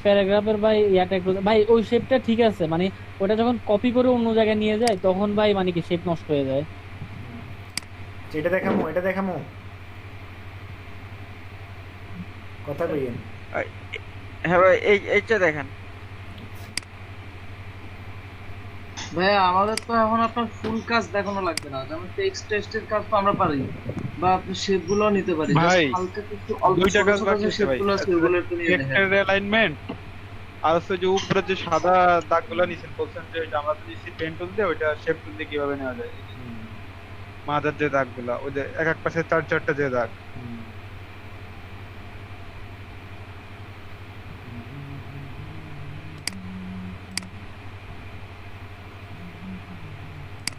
প্যারাগ্রাফের ভাই ইয়াটা একটু ভাই, ওই শেপটা ঠিক আছে, মানে ওটা যখন কপি করে অন্য জায়গায় নিয়ে যায় তখন ভাই মানে কি শেপ নষ্ট হয়ে যায়। এটা দেখামো কথা কইেন। হ্যাঁ ভাই এইটা দেখেন। ভাইয়া আমাদের তো এখন আপনার ফুল কাজ দেখানো লাগবে না, যেমন টেক্সট টেস্টের কাজ তো আমরা পারি, বা আপনি শেপ গুলো নিতে পারি, ভাই, জাস্ট হালকা কিছু অল্প দুইটা ছোট কাজ ছোট বাকি যে আছে শেপ ভাই। গুলো আছে ওগুলো একটু নিয়ে দেখেন। সেক্টর অ্যালাইনমেন্ট আর হচ্ছে যে উপরে যে সাদা দাগগুলো নিছেন বলছেন যে ওইটা আমরা তো নিচ্ছি পেন টুল দিয়ে, ওইটা শেপ টুল দিয়ে কিভাবে নেওয়া যায়? মাঝের যে দাগগুলা, ওই যে এক এক পাশে 4-4টা যে দাগ।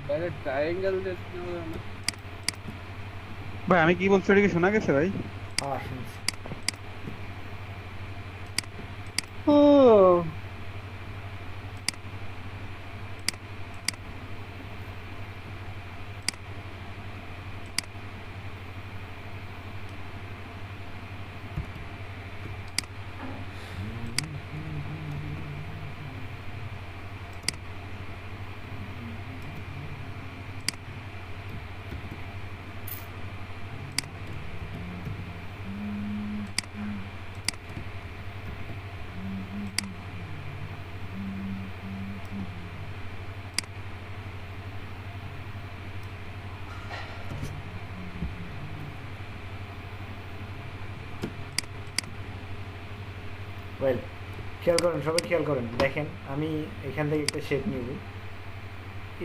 বাইরে ট্রায়াঙ্গেল দেখতে হবে না। ভাই আমি কি বলছি ওটা কি শোনা গেছে ভাই? হ্যাঁ শুনছি। ওয়েল, খেয়াল করেন সবাই, খেয়াল করেন, দেখেন আমি এখান থেকে একটা শেপ নিব,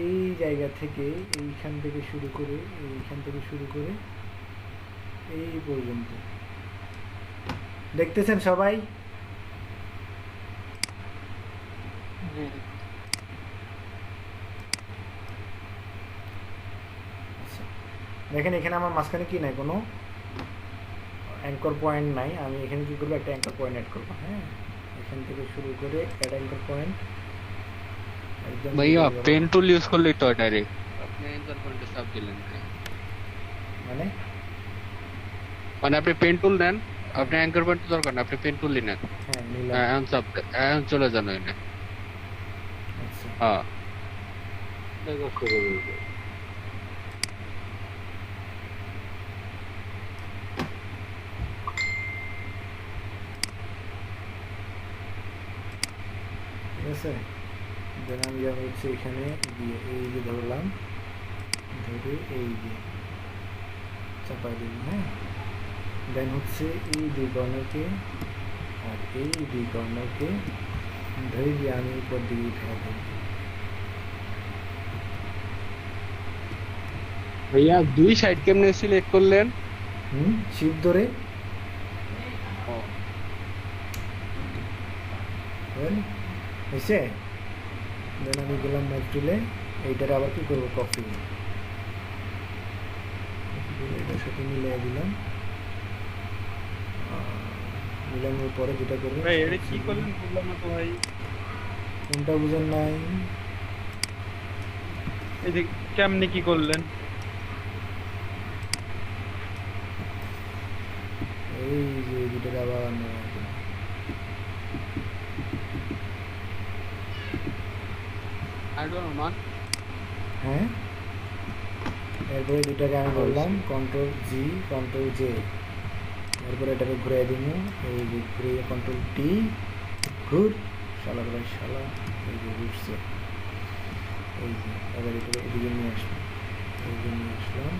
এই জায়গা থেকে এইখান থেকে শুরু করে এইখান থেকে শুরু করে এই পর্যন্ত দেখতেছেন সবাই? আচ্ছা, দেখেন এখানে আমার মাঝখানে কি নাই, কোনো অ্যাঙ্কর পয়েন্ট নাই। আমি এখানে কি করবো, একটা অ্যাঙ্কর পয়েন্ট অ্যাড করবো। হ্যাঁ, এখান থেকে শুরু করে অ্যাড অ্যাঙ্কর পয়েন্ট একদম। ভাইয়া পেন টুল ইউজ করলেই তো ডাইরেক্ট আপনি অ্যাঙ্কর পয়েন্টে চাপ দিলেন, মানে মানে আপনি পেন টুল নেন, আপনি অ্যাঙ্কর পয়েন্ট দরকার না, আপনি পেন টুলই নেন। হ্যাঁ নিলাম। এখন চাপ এখন চলে যান ওইটা। আচ্ছা, হ্যাঁ ঠিক আছে। দেন আমি যা হচ্ছে এখানে দিয়ে এই যে ধরলাম, ধরে এই যে চাপাই দিন। হ্যাঁ, দেন হচ্ছে এই দুই কর্নারকে আর এই দুই কর্নারকে ধরে দিয়ে আমি উপর দিকে উঠে দিই। ভাইয়া দুই সাইড কেমনে সিলেক্ট করলেন? শিপ ধরে হয়েছে। দেন আমি গেলাম ম্যাপ টুলে, এইটারে আবার কি করবো, কপি এটার সাথে মিলিয়ে দিলাম। মিলানোর পরে যেটা করবো, ভাই এটা কি করলেন বুঝলাম না তো ভাই। কোনটা বুঝেন নাই? এই যে কেমনে কি করলেন? এই যে দুটোটা আবার হ্যাঁ, এরপরে দুটাকে আমি বললাম কন্ট্রোল জি কন্ট্রোল জে, এরপরে এটাকে ঘুরে দিব, এই যে ঘুরে কন্ট্রোল টি, ঘুর শালা ভাই শালা, এই যে ঘুরছে, এই যে এবার এটাকে এদিকে নিয়ে আসলাম, এদিকে নিয়ে আসলাম।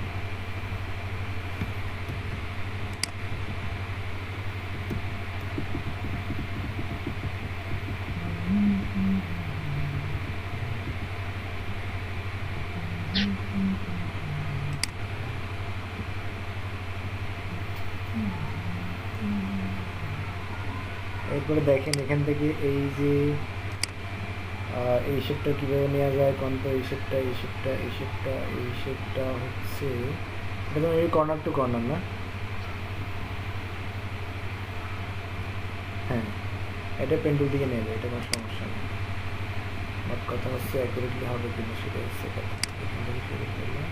এরপরে দেখেন এখান থেকে এই যে এই শেপটা কীভাবে নেওয়া যায়, কন্ট্রোল এই শেপটা, এই শেপটা, এই শেপটা, এই শেপটা হচ্ছে এটা এই কর্নার টু কর্নার না? হ্যাঁ, এটা পেন্টুল দিকে নেবে, এটা কোনো সমস্যা নেই। বাট কথা হচ্ছে অ্যাকুরেটলি হবে কিনা সেটা হচ্ছে কথা। এখান থেকে শুরু করলাম,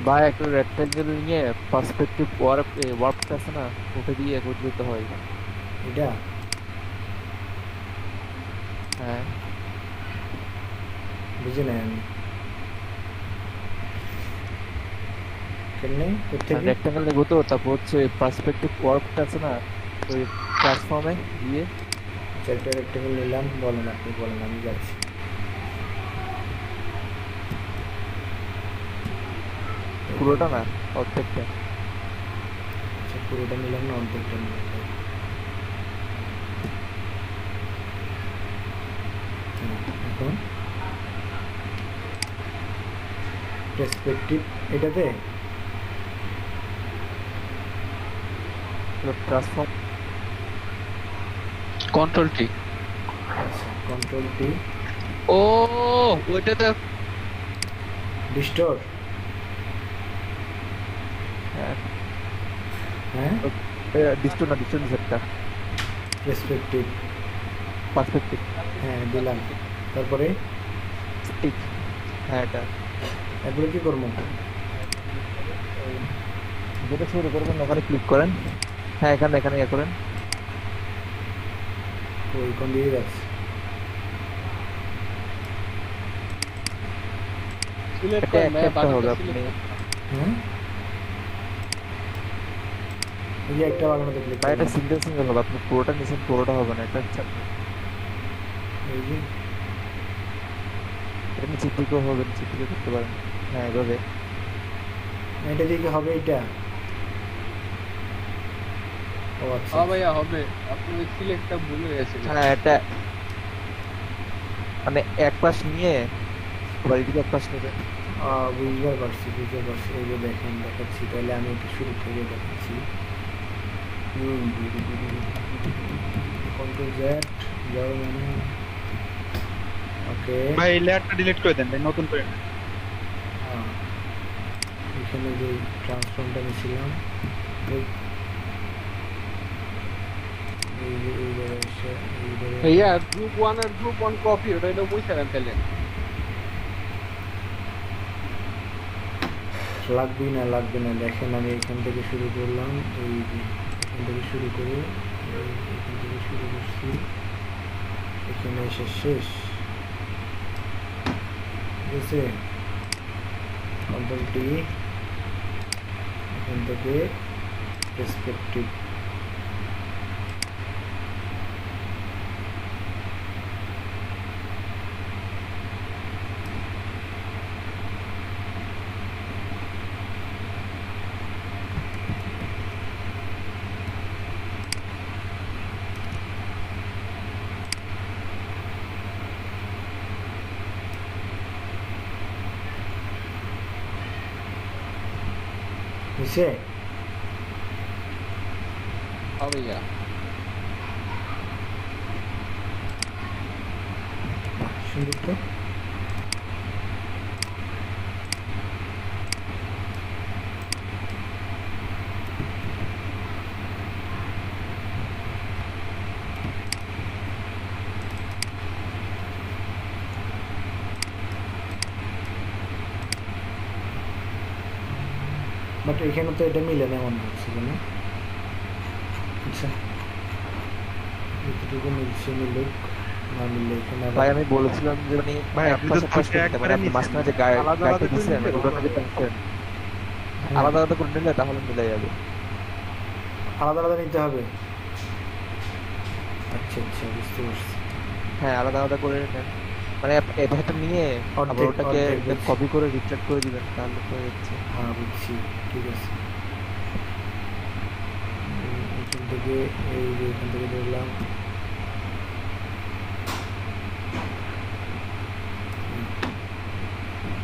বা একটা রেক্ট্যাঙ্গেল নিয়ে পার্সপেক্টিভ ওয়ার্কটা আছে না, ওটা দিয়ে করে দিতে হয়। এটা হ্যাঁ বুঝি নাই আমি কেমনে করতে কি রেক্ট্যাঙ্গেল নেবো তো, তারপর হচ্ছে পার্সপেক্টিভ ওয়ার্কটা আছে না, ওই ট্রান্সফর্মে দিয়ে একটা রেক্টেঙ্গেল নিলাম, বলেন আপনি, বলেন আমি যাচ্ছি। পুরোটা না, অর্ধেকটা। আচ্ছা পুরোটা নিলাম না অর্ধেকটা নিলাম? এখন পার্সপেক্টিভ এটাতে ট্রান্সফর্ম, কন্ট্রোল টি। আচ্ছা কন্ট্রোল টি। ও ওইটাতে ডিস্টর্ট। হ্যাঁ ডিস্টোর না, ডিস্টোর সেটটা পার্সপেক্টিভ। পার্সপেক্টিভ, হ্যাঁ দিলাম, তারপরে স্টিক। হ্যাঁ এটা তারপরে কি করবো? যেটা শুরু করবেন ওখানে ক্লিক করেন। হ্যাঁ এখানে এখানে ইয়ে করেন। ওই কোন দিয়ে যাচ্ছে? সিলেক্ট এটা করেন একটা ভাইয়া, একটা বাটনটা হবে আপনি। সিলেক্ট হ্যাঁ এই যে একটা বাগানোতে ক্লিক ভাই এটা সিঙ্গেল সিঙ্গেল হবে, আপনি পুরোটা নিছেন, পুরোটা হবে না। এটা এই যে এটা নিচের দিকেও হবে, নিচের দিকে করতে পারেন। হ্যাঁ এভাবে। এটা দিয়ে কি হবে এটা? ও আচ্ছা হ্যাঁ ভাইয়া হবে, আপনি ওই সিলেক্টটা ভুল হয়ে গেছে। হ্যাঁ এটা মানে এক পাশ নিয়ে আবার এদিকে এক পাশ নেবে। বুঝতে পারছি বুঝতে পারছি। এই যে দেখেন দেখাচ্ছি, তাহলে আমি একটু শুরু থেকে দেখাচ্ছি। কন্ট্রোল জেড যাও মানে ওকে। ভাই এই লেয়ারটা ডিলিট করে দেন ভাই, নতুন করে নেন। এখানে যে ট্রান্সফর্মটা নিয়েছিলাম এই যে এই জায়গায় এসে এই জায়গায় ভাইয়া গ্রুপ 1 আর গ্রুপ 1 কপি, ওটা এটা মুছে দেন তাহলে। লাগবে না দেখেন, আমি এখান থেকে শুরু করলাম, এই যে এখান থেকে শুরু করে এখান থেকে শুরু করছি, এখানে এসে শেষ। ঠিক আছে, কন্ট্রোল টি, এখান থেকে পার্সপেক্টিভ। নিচে হ্যাঁ ভাইয়া সুন্দর তো। বাট এখানে তো এটা মিলে না মনে হচ্ছে কেন? আচ্ছা এতটুকু মিলছে, মিলুক না মিললে এখানে ভাই আমি বলেছিলাম যে মানে ভাই এক আপনি পাশ তো এক পাশ দুইটা করতে মানে একবারে আপনি নিছেন, মাঝখানে যে আলাদা গাইড আলাদা করে দিচ্ছেন নিলে ওটা ভালো যদি হবে। টানছেন আলাদা আলাদা করে নিলে তাহলে মিলে যাবে। আলাদা আলাদা নিতে হবে। আচ্ছা আচ্ছা বুঝতে পারছি। হ্যাঁ আলাদা আলাদা করে নেন, মানে এটা নিয়ে আবার অর্ধেক ওটাকে অর্ধেক বুঝছি। কপি করে রিট্রাক্ট করে দিবেন, তাহলে তো হচ্ছে। হ্যাঁ বুঝছি, ঠিক আছে। এখান থেকে এই যে এখান থেকে ধরলাম,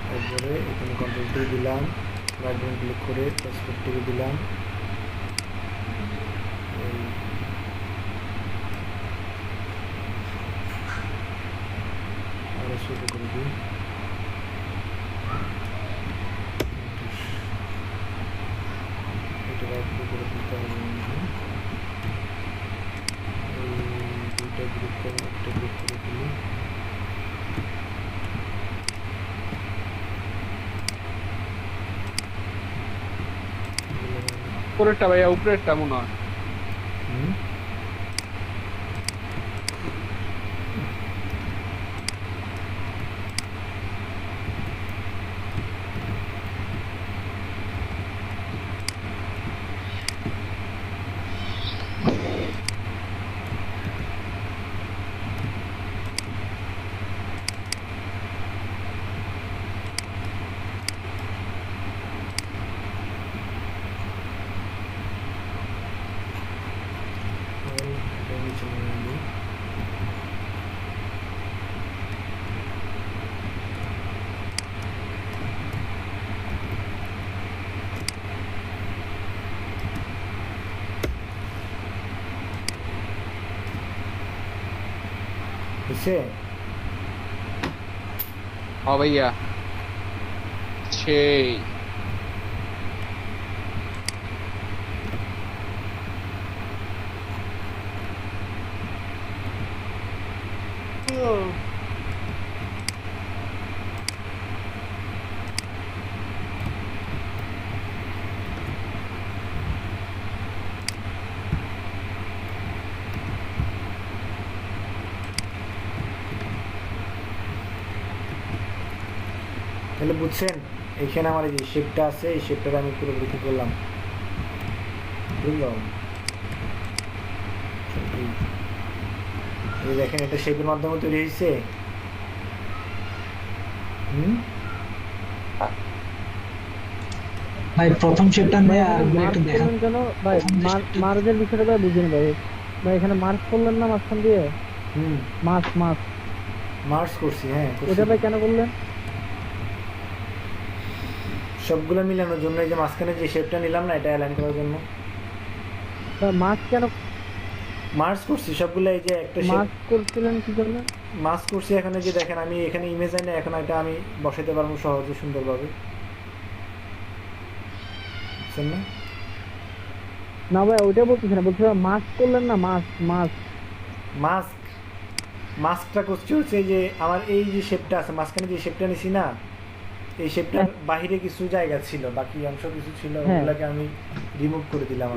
তারপরে এখানে কন্ট্রোল টি দিলাম, রাইট বাটন ক্লিক করে পার্সপেক্টিভে দিলাম, আরো ছোট করে দিই। এটা রাইট ক্লিক করে দিতে হবে। এই দুইটা গ্রুপ করে একটা গ্রুপ করে দিই। উপরেরটা ভাইয়া, উপরেরটা মনে হয়। হইছে? हाँ भैया छः তাহলে বুঝছেন এখানে আমার এই যে শেপটা আছে এই শেপটা আমি পুরোপুরি কি করলাম বুঝলাম এই দেখেন এটা শেপের মাধ্যমে তৈরি হয়েছে ভাই প্রথম শেপটা নিয়ে আরেকবার একটু দেখান কেন ভাই মার্জের বিষয়টা ভাই বুঝিনি ভাই ভাই এখানে মার্জ করলেন না মাঝখান দিয়ে মার্জ করছি হ্যাঁ ওটা ভাই কেন করলেন সবগুলো মিলানোর জন্য এই যে মাঝখানে যে শেপটা নিলাম না এটা অ্যালাইন করার জন্য মার্জ কেন মার্জ করছি সবগুলো এই যে একটা মার্জ করছিলেন কি জন্য মার্জ করছি এখানে যে দেখেন আমি এখানে ইমেজ আইনা এখন এটা আমি বসাতে পারবো সহজে সুন্দরভাবে বুঝছেন না না ভাই ওইটা বলতেছি না বলছি মাস্ক করলেন না মাস্কটা করছি হচ্ছে যে আমার এই যে শেপটা আছে মাঝখানে যে শেপটা নিছি না এই শেপটার বাহিরে কিছু জায়গা ছিল বাকি অংশ কিছু ছিল ওগুলোকে আমি রিমুভ করে দিলাম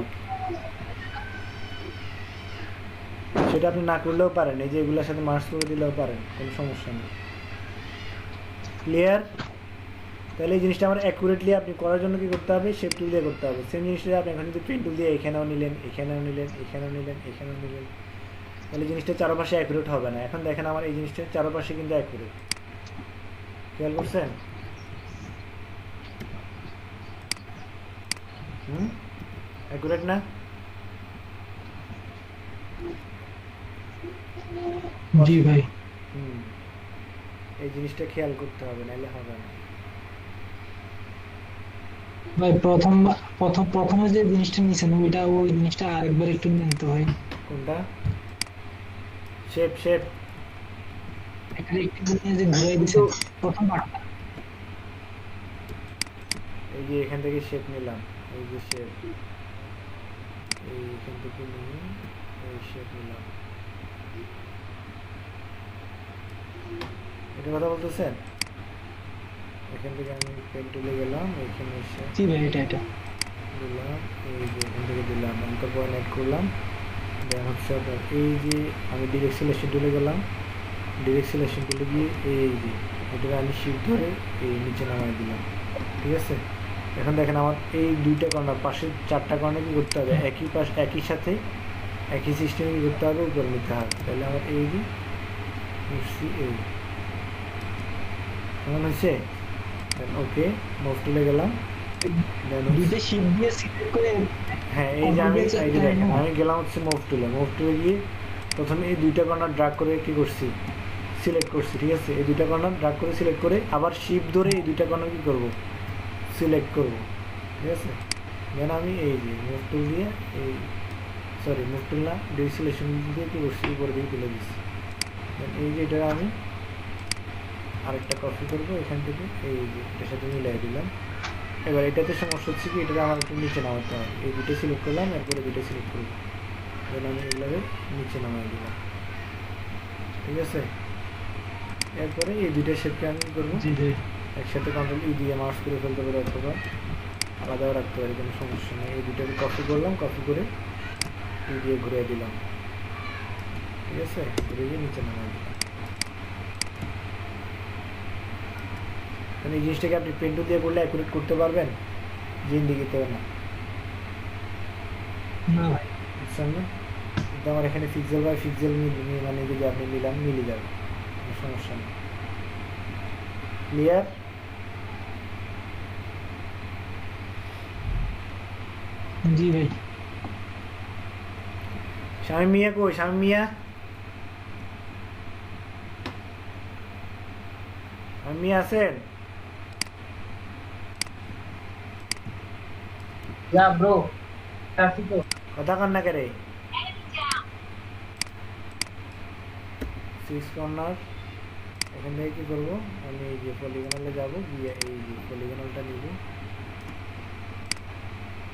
সেটা আপনি না করলেও পারেন এই যে এগুলোর সাথে মার্জ করে দিলেও পারেন কোনো সমস্যা নেই ক্লিয়ার তাহলে এই জিনিসটা আমার অ্যাকুরেটলি আপনি করার জন্য কি করতে হবে শেপ টুল দিয়ে করতে হবে সেম জিনিসটা আপনি এখন যদি পেন টুল দিয়ে এখানেও নিলেন তাহলে জিনিসটা চারপাশে অ্যাকুরেট হবে না এখন দেখেন আমার এই জিনিসটা চারপাশে কিন্তু অ্যাকুরেট খেয়াল করছেন অ্যাকুরেট না জি ভাই এই জিনিসটা খেয়াল করতে হবে নাহলে হবে না ভাই প্রথমে যে জিনিসটা নিছেন ওই জিনিসটা আরেকবার একটু নিতে হয় কোনটা শেপ এখানে একটু নিয়ে যে ঘুরাই দিছেন প্রথম পার্টটা এই যে এখান থেকে শেপ নিলাম এই যে শেপ এইখান থেকে নিয়ে এই শেপ নিলাম এটা কথা বলতেছেন এখান থেকে আমি পেন টুলে গেলাম এখানে এসে জি ভাই এটা দিলাম এই যে এখান থেকে দিলাম অন্তর পয়েন্ট অ্যাড করলাম দেন হচ্ছে এই যে আমি ডিরেক্ট সিলেকশন টুলে গেলাম ডিরেক্ট সিলেকশন টুলে গিয়ে এই যে এটাকে আমি শিফট ধরে এই নিচে নামাই দিলাম ঠিক আছে এখন দেখেন আমার এই দুইটা কর্নার পাশে চারটা কর্নার কি করতে হবে একই সাথে একই সিস্টেমে কি করতে হবে উপরে নিতে হবে তাহলে আমার এই যে এই কেমন হয়েছে ওকে মুভ টুলে গেলাম দুইটা শিফট দিয়ে সিলেক্ট করে হ্যাঁ এই যে আমি এই যে দেখেন আমি গেলাম হচ্ছে মুভ টুলে গিয়ে প্রথমে এই দুইটা কর্নার ড্র্যাগ করে কি করছি সিলেক্ট করছি ঠিক আছে এই দুইটা কর্নার ড্র্যাগ করে সিলেক্ট করে আবার শিফট ধরে এই দুইটা কর্নার কি করব সিলেক্ট করব ঠিক আছে দেন আমি এই যে মুভ টুল দিয়ে এই মুভ টুল না ডিসিলেকশন দিয়ে কি করছি উপরে দিয়ে তুলে দিচ্ছি এই যে এটা আমি আরেকটা কপি করবো এখান থেকে এই যে এটার সাথে মিলাই দিলাম এবার এটাতে সমস্যা হচ্ছে কি এটাতে আমার একটু নিচে নামাতে হয় এই দুটো সিলেক্ট করলাম এরপরে দুটো সিলেক্ট করবো দেন আমি এগুলোকে নিচে নামাই দিলাম ঠিক আছে এরপরে এই দুইটা শেপকে আমি করবো একসাথে কন্ট্রোল দিয়ে মার্জ করে ফেলতে পারি অথবা আলাদাও রাখতে পারি কোনো সমস্যা নেই এই দুটোকে কপি করলাম কপি করে দিয়ে ঘুরে দিলাম ঠিক আছে ঘুরে গিয়ে নিচে নামাই দিলাম এই জিনিসটাকে আপনি পেন টুল দিয়ে করলে অ্যাকুরেট করতে পারবেন জিন্দিগিতেও না বুঝছেন না কিন্তু আমার এখানে পিক্সেল বাই পিক্সেল মানে যদি আপনি মিলে যাবে কোনো সমস্যা নেই ক্লিয়ার জি ভাই শামিম মিয়া কই শামিম মিয়া আছেন या ब्रो काफी तो কথা কন না করে সিক্স কর্নার এখান থেকে কি করবো আমি এই যে পলিগনালে যাব গিয়ে এই যে পলিগনালটা নিব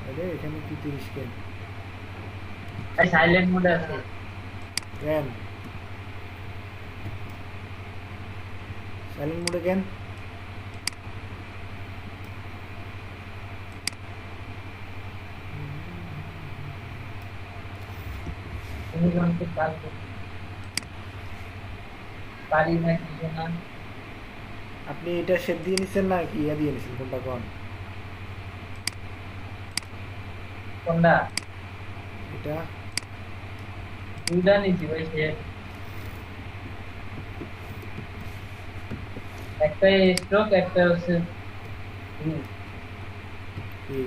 আরে এখানে কি 30 কেন সাইলেন্ট মোডে আছে কেন সাইলেন্ট মোডে কেন তুমি কোনটা কাজ করো পারি না কিছু না আপনি এটা শেপ দিয়ে নিছেন না কি ইয়া দিয়ে নিছেন কোনটা কোন কোনটা এটা দুইটা নিছি ভাই সে একটা স্ট্রোক একটা হচ্ছে কি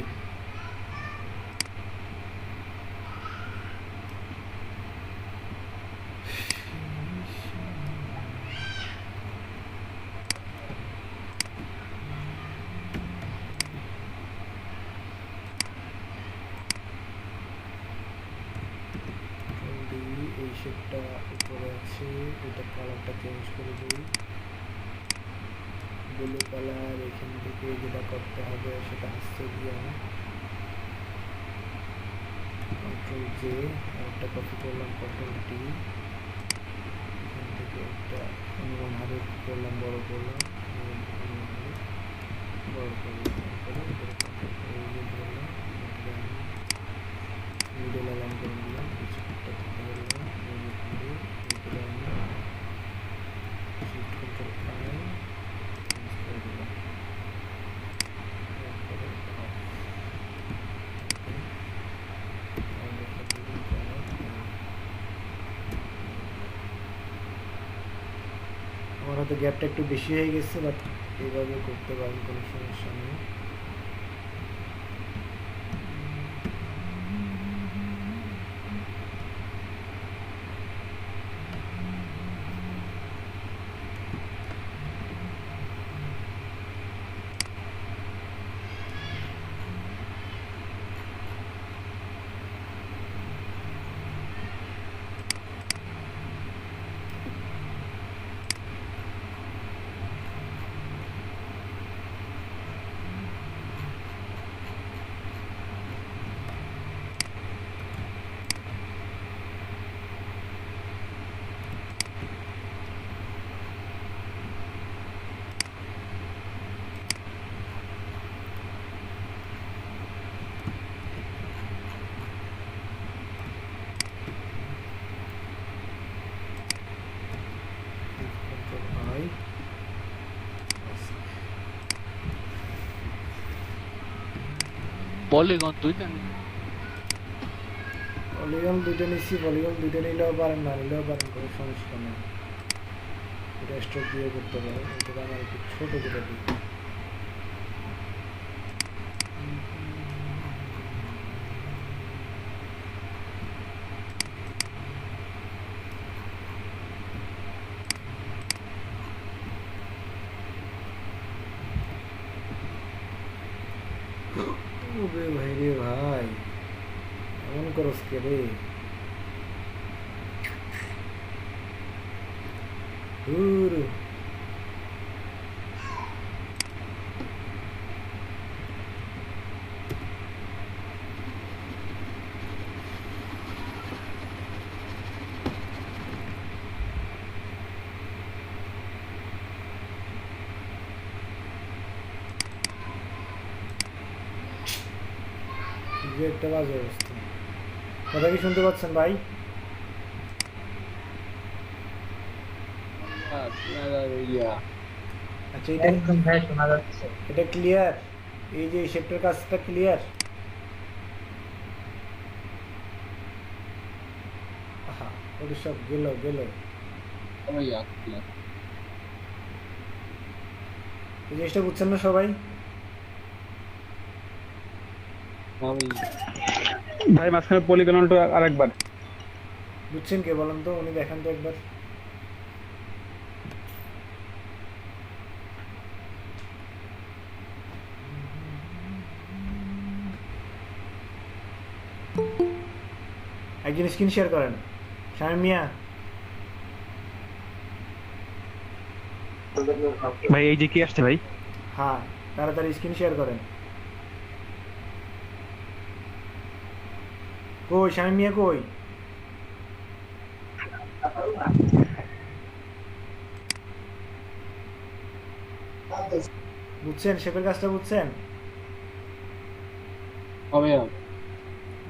এই শেপটা উপরে আছে এটা কালারটা চেঞ্জ করে দিই ব্লু কালার এখান থেকে যেটা করতে হবে সেটা হচ্ছে গিয়ে কন্ট্রোল জে একটা কপি করলাম কন্ট্রোল টি এখান থেকে একটা অনুমানভাবে করলাম বড় করলাম বড় করলাম এই যে ধরলাম মিডল অ্যালাইন করে দিলাম কিছুটা থেকে বললাম এই যে করে এগুলো আমি শিফট কন্ট্রোল আই করে দিলাম তারপরে আমার হয়তো গ্যাপটা একটু বেশি হয়ে গেছে বাট এইভাবে করতে পারেন কোনো সমস্যা নেই পলিগন দুইটা পলিগন দুইটা নিচ্ছি পলিগন দুইটা নিলেও পারেন না নিলেও পারেন কোনো সমস্যা নেই এটা স্ট্রোক দিয়ে করতে পারেন এটা আমার একটু ছোট করে দিই ওরে ভাই রে ভাই এমন করস কে রে একটা বাজে অবস্থা কথা কি শুনতে পাচ্ছেন ভাই আচ্ছা এটা একদম ভাই শোনা যাচ্ছে এটা ক্লিয়ার এই যে শেপটার কাজটা ক্লিয়ার আহা ওটা সব গেল এই জিনিসটা বুঝছেন না সবাই ভাই মাঝখানে পলিগনলটা আরেকবার বুঝছেন কে বলেন তো উনি দেখান তো একবার একজন স্ক্রিন শেয়ার করেন শামিম মিয়া ভাই এই যে কি আসছে ভাই? হ্যাঁ তাড়াতাড়ি স্ক্রিন শেয়ার করেন। কই শামিম মিয়া কই? বুঝছেন শেপের কাজটা বুঝছেন?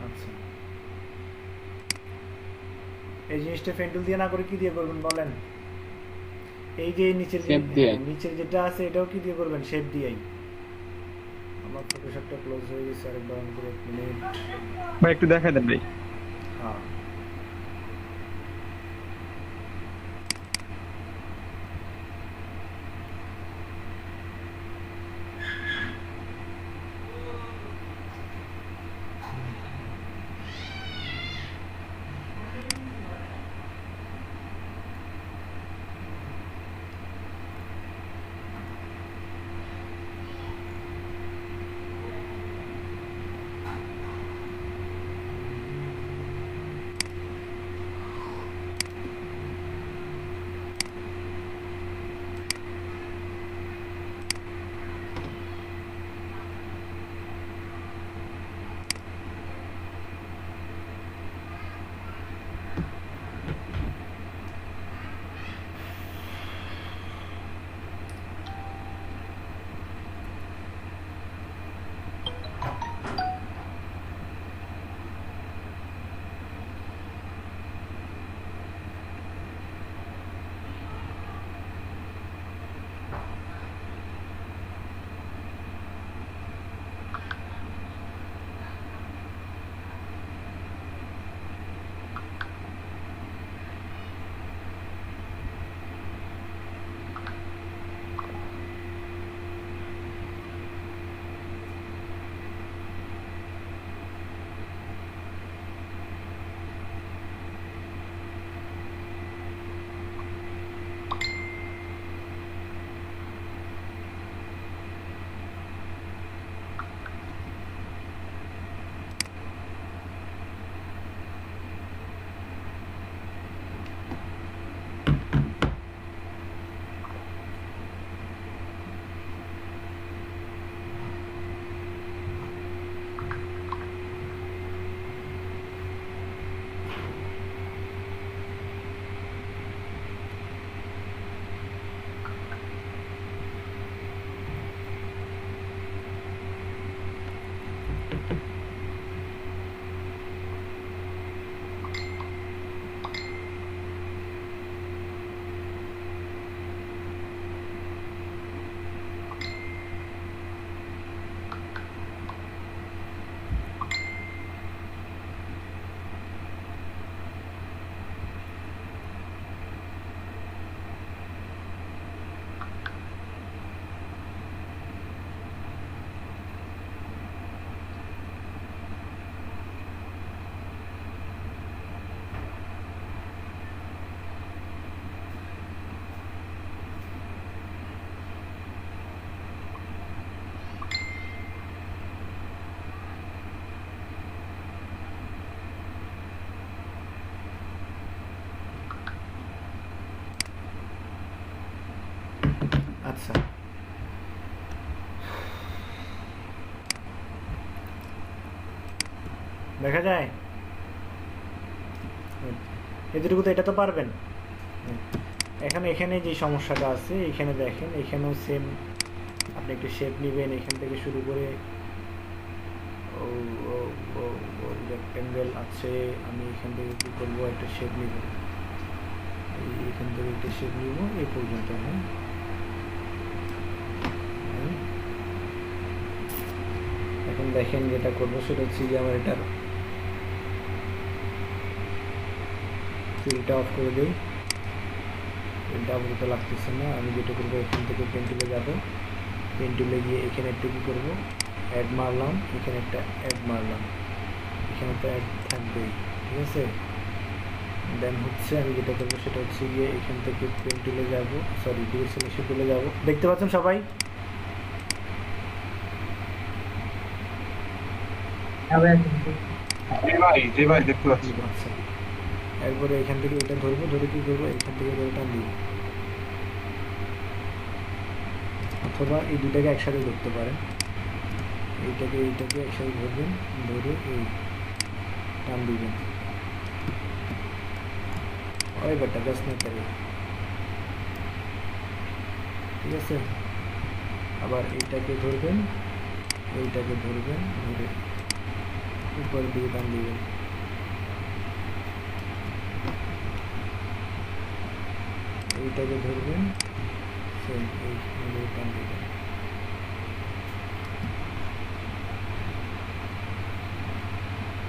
আচ্ছা এই জিনিসটা পেন্টুল দিয়ে না করে কি দিয়ে করবেন বলেন? এই যে নিচের নিচের যেটা আছে এটাও কি দিয়ে করবেন? শেপ দিয়েই। আমার ফটোশপটা ক্লোজ হয়ে গেছে, আরেকবার অন করে 1 মিনিট। ভাই একটু দেখাই দেন ভাই। হ্যাঁ আচ্ছা দেখা যায় এদিকে তো এটা তো পারবেন। এখানে যে সমস্যাটা আছে এখানে দেখেন, এখানেও সেম আপনি একটু শেপ নেবেন এখান থেকে শুরু করে রেক্টেঙ্গেল আছে, আমি এখান থেকে কি করবো একটা শেপ নিব, এখান থেকে একটা শেপ নিব এই পর্যন্ত। হ্যাঁ এখন দেখেন যেটা করবো সেটা হচ্ছে যে আমার এটার ফিলটা অফ করে দিই, ফিলটা আপাতত লাগতেছে না। আমি যেটা করবো এখান থেকে পেন টুলে যাবো, পেন টুলে গিয়ে এখানে একটা কী করবো অ্যাড মারলাম, এখানে একটা অ্যাড মারলাম, এখানে তো অ্যাড থাকবেই, ঠিক আছে। দেন হচ্ছে আমি যেটা করবো সেটা হচ্ছে গিয়ে এখান থেকে পেন টুলে যাবো, সরি ডিরেকশন টুলে যাবো। দেখতে পাচ্ছেন সবাই? আচ্ছা এরপরে এখান থেকে এটা ধরবো, ধরে কি করবো এখান থেকে ধরে টান দিব, অথবা এই দুটাকে একসাথে ধরতে পারেন। এইটাকে একসাথে ধরবেন, ধরে এই টান দিবেন। ওই বেটা গাছ না করে, ঠিক আছে। আবার এইটাকে ধরবেন, ধরে উপরের দিকে টান দিবেন। এইটাকে ধরবেন, এই টান দিবেন।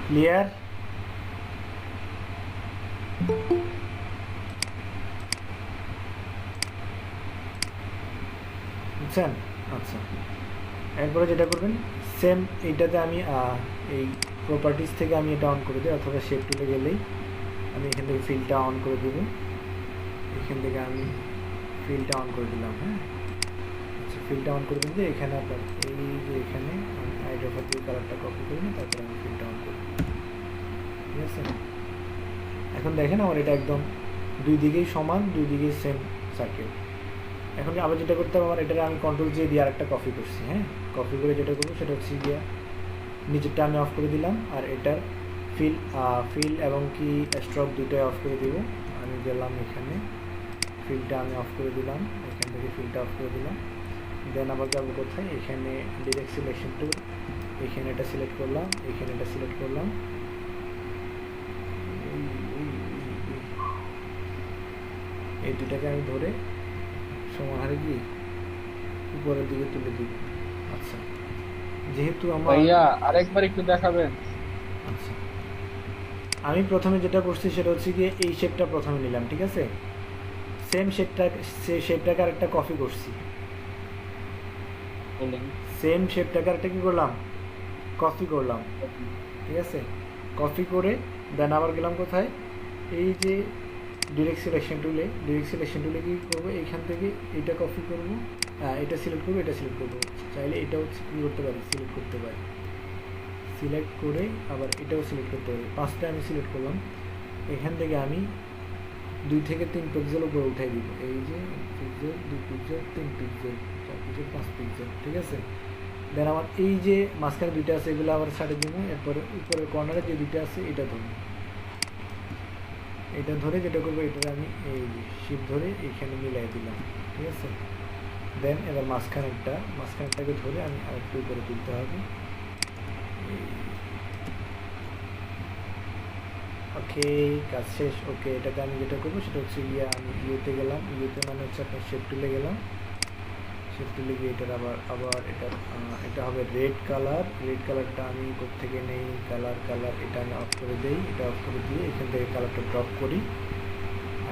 ক্লিয়ার? বুঝছেন? আচ্ছা, এরপরে যেটা করবেন সেম এইটাতে আমি এই প্রপার্টিজ থেকে আমি এটা অন করে দিই, অথবা শেপ টুলে গেলেই আমি এখান থেকে ফিলটা অন করে দেবো। এখান থেকে আমি ফিলটা অন করে দিলাম। হ্যাঁ, আচ্ছা, ফিলটা অন করে দিলে এখানে আপনার এই যে এখানে আমি আইড্রপার দিয়ে কালারটা কপি করি না, তারপরে আমি ফিলটা অন করি, ঠিক আছে। এখন দেখেন আমার এটা একদম দুই দিকেই সমান, দুই দিকেই সেম সার্কেল। এখন আবার যেটা করতে হবে, আমার এটা আমি কন্ট্রোল দিয়ে দিয়ে আরেকটা কপি করছি। হ্যাঁ, কপি করে যেটা করবো সেটা হচ্ছে গিয়ে নিচেরটা আমি অফ করে দিলাম, আর এটার ফিল এবং কি স্ট্রোক দুটোই অফ করে দিব। আমি গেলাম এখানে, ফিলটা আমি অফ করে দিলাম, এখান থেকে ফিলটা অফ করে দিলাম। দেন আবার যাবো কোথায়, এখানে ডিরেক্ট সিলেকশন টুল, এখানে এটা সিলেক্ট করলাম, এখানে এটা সিলেক্ট করলাম। এই দুটাকে আমি ধরে সমাহারে গিয়ে উপরের দিকে তুলে দিব। আচ্ছা, যেহেতু আমার ভাইয়া আরেকবার একটু দেখাবেন। আচ্ছা, আমি প্রথমে যেটা করছি সেটা হচ্ছে গিয়ে এই শেপটা প্রথমে নিলাম, ঠিক আছে। সেম শেপটাকে আরেকটা কপি করছি, সেম শেপটাকে আরেকটা কি করলাম, কপি করলাম, ঠিক আছে। কপি করে দেন আবার গেলাম কোথায়, এই যে ডিরেক্ট সিলেকশন টুলে কি করবো, এইখান থেকে এইটা কপি করবো, এটা সিলেক্ট করবো, এটা সিলেক্ট করবো। চাইলে এটাও কী করতে পারি, সিলেক্ট করতে পারি। সিলেক্ট করে আবার এটাও সিলেক্ট করতে পারি। 5টা আমি সিলেক্ট করলাম, এখান থেকে আমি 2 থেকে 3 পিক্সেল উপরে উঠাই দিব। এই যে 1 pixel, 2 pixel, 3 pixel, 4 pixel, 5 pixel, ঠিক আছে। দেন আমার এই যে মাঝখানে দুইটা আছে এগুলো আবার ছাড়ে দিব। এরপরে উপরের কর্নারে যে দুইটা আছে এটা ধরবো, এটা ধরে যেটা করবো, এটা আমি এই শিপ ধরে এইখানে মিলাই দিলাম, ঠিক আছে। দেন এবার মাঝখানেরটাকে ধরে আমি আরেকটু উপরে তুলতে হবে। ওকে, কাজ শেষ। ওকে, এটাতে আমি যেটা করবো সেটা হচ্ছে আমি ইউতে গেলাম, ইউতে মানে হচ্ছে আপনার শেপ টুলে গেলাম, শেপ টুলে গিয়ে এটার আবার এটা হবে রেড কালারটা আমি কোত্থেকে নেই, কালার এটা আমি অফ করে দিই, এটা অফ করে দিয়ে এখান থেকে কালারটা ড্রপ করি,